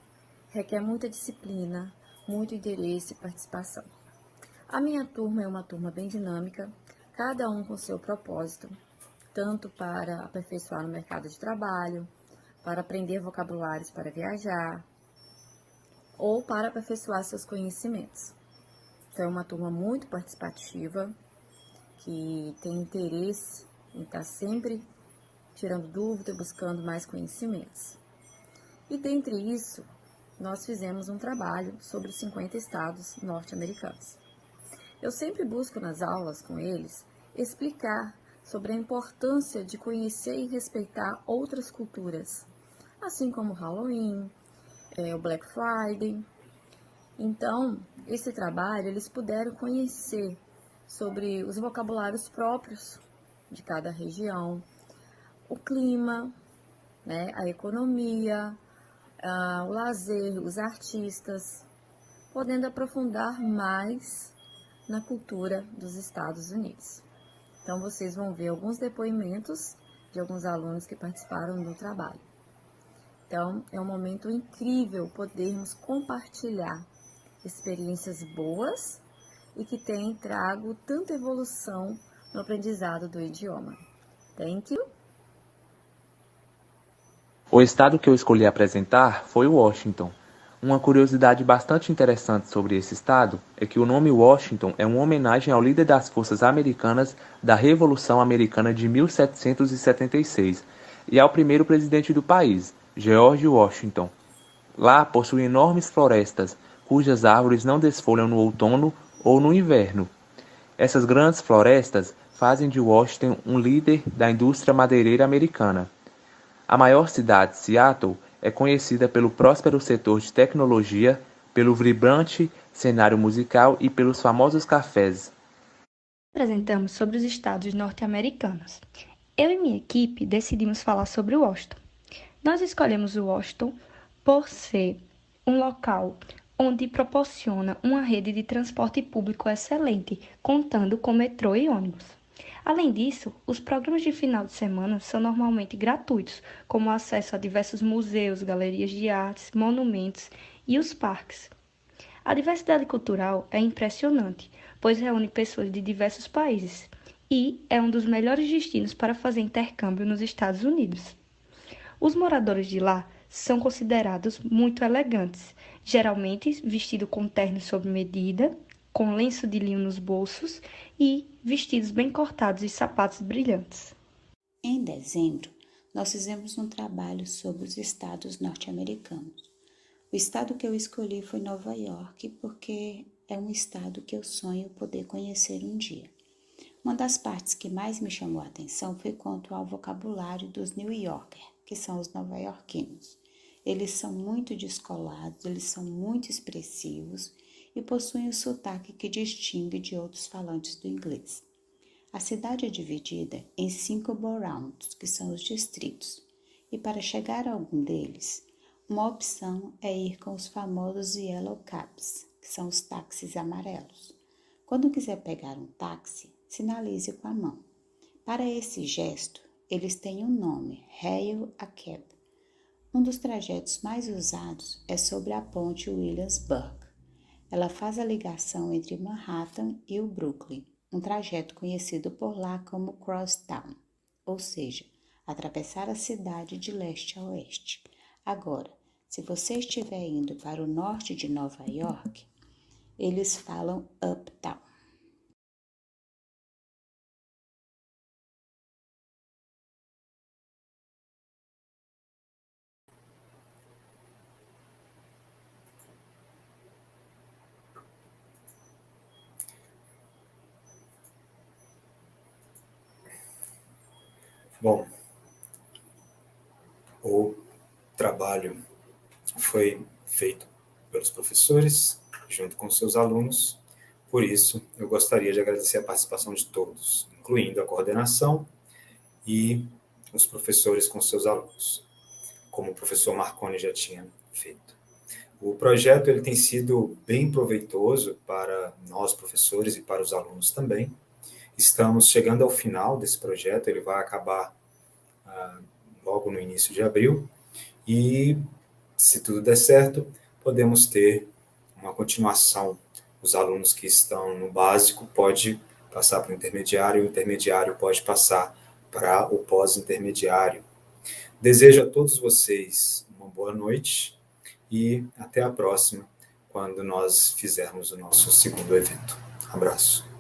requer muita disciplina, muito interesse e participação. A minha turma é uma turma bem dinâmica, cada um com seu propósito, tanto para aperfeiçoar no mercado de trabalho, para aprender vocabulários para viajar, ou para aperfeiçoar seus conhecimentos. Então, é uma turma muito participativa, que tem interesse em estar sempre tirando dúvida e buscando mais conhecimentos. E, dentre isso, nós fizemos um trabalho sobre os 50 estados norte-americanos. Eu sempre busco nas aulas com eles explicar sobre a importância de conhecer e respeitar outras culturas, assim como o Halloween, o Black Friday. Então, esse trabalho, eles puderam conhecer sobre os vocabulários próprios de cada região, o clima, né, a economia, o lazer, os artistas, podendo aprofundar mais na cultura dos Estados Unidos. Então, vocês vão ver alguns depoimentos de alguns alunos que participaram do trabalho. Então, é um momento incrível podermos compartilhar experiências boas e que têm trago tanta evolução no aprendizado do idioma. Thank you! O estado que eu escolhi apresentar foi o Washington. Uma curiosidade bastante interessante sobre esse estado é que o nome Washington é uma homenagem ao líder das forças americanas da Revolução Americana de 1776 e ao primeiro presidente do país, George Washington. Lá possui enormes florestas, cujas árvores não desfolham no outono ou no inverno. Essas grandes florestas fazem de Washington um líder da indústria madeireira americana. A maior cidade, Seattle, é conhecida pelo próspero setor de tecnologia, pelo vibrante cenário musical e pelos famosos cafés. Apresentamos sobre os estados norte-americanos. Eu e minha equipe decidimos falar sobre Washington. Nós escolhemos o Washington por ser um local onde proporciona uma rede de transporte público excelente, contando com metrô e ônibus. Além disso, os programas de final de semana são normalmente gratuitos, como o acesso a diversos museus, galerias de artes, monumentos e os parques. A diversidade cultural é impressionante, pois reúne pessoas de diversos países e é um dos melhores destinos para fazer intercâmbio nos Estados Unidos. Os moradores de lá são considerados muito elegantes, geralmente vestidos com ternos sob medida, com lenço de linho nos bolsos e vestidos bem cortados e sapatos brilhantes. Em dezembro, nós fizemos um trabalho sobre os estados norte-americanos. O estado que eu escolhi foi Nova York, porque é um estado que eu sonho poder conhecer um dia. Uma das partes que mais me chamou a atenção foi quanto ao vocabulário dos New Yorker, que são os nova-iorquinos. Eles são muito descolados, eles são muito expressivos e possuem o sotaque que distingue de outros falantes do inglês. A cidade é dividida em 5 boroughs, que são os distritos, e para chegar a algum deles, uma opção é ir com os famosos yellow cabs, que são os táxis amarelos. Quando quiser pegar um táxi, sinalize com a mão. Para esse gesto, eles têm um nome, hail a cab. Um dos trajetos mais usados é sobre a ponte Williamsburg. Ela faz a ligação entre Manhattan e o Brooklyn, um trajeto conhecido por lá como crosstown, ou seja, atravessar a cidade de leste a oeste. Agora, se você estiver indo para o norte de Nova York, eles falam uptown. Bom, o trabalho foi feito pelos professores, junto com seus alunos. Por isso, eu gostaria de agradecer a participação de todos, incluindo a coordenação e os professores com seus alunos, como o professor Marconi já tinha feito. O projeto ele tem sido bem proveitoso para nós, professores, e para os alunos também. Estamos chegando ao final desse projeto, ele vai acabar logo no início de abril, e, se tudo der certo, podemos ter uma continuação. Os alunos que estão no básico podem passar para o intermediário pode passar para o pós-intermediário. Desejo a todos vocês uma boa noite e até a próxima, quando nós fizermos o nosso segundo evento. Abraço.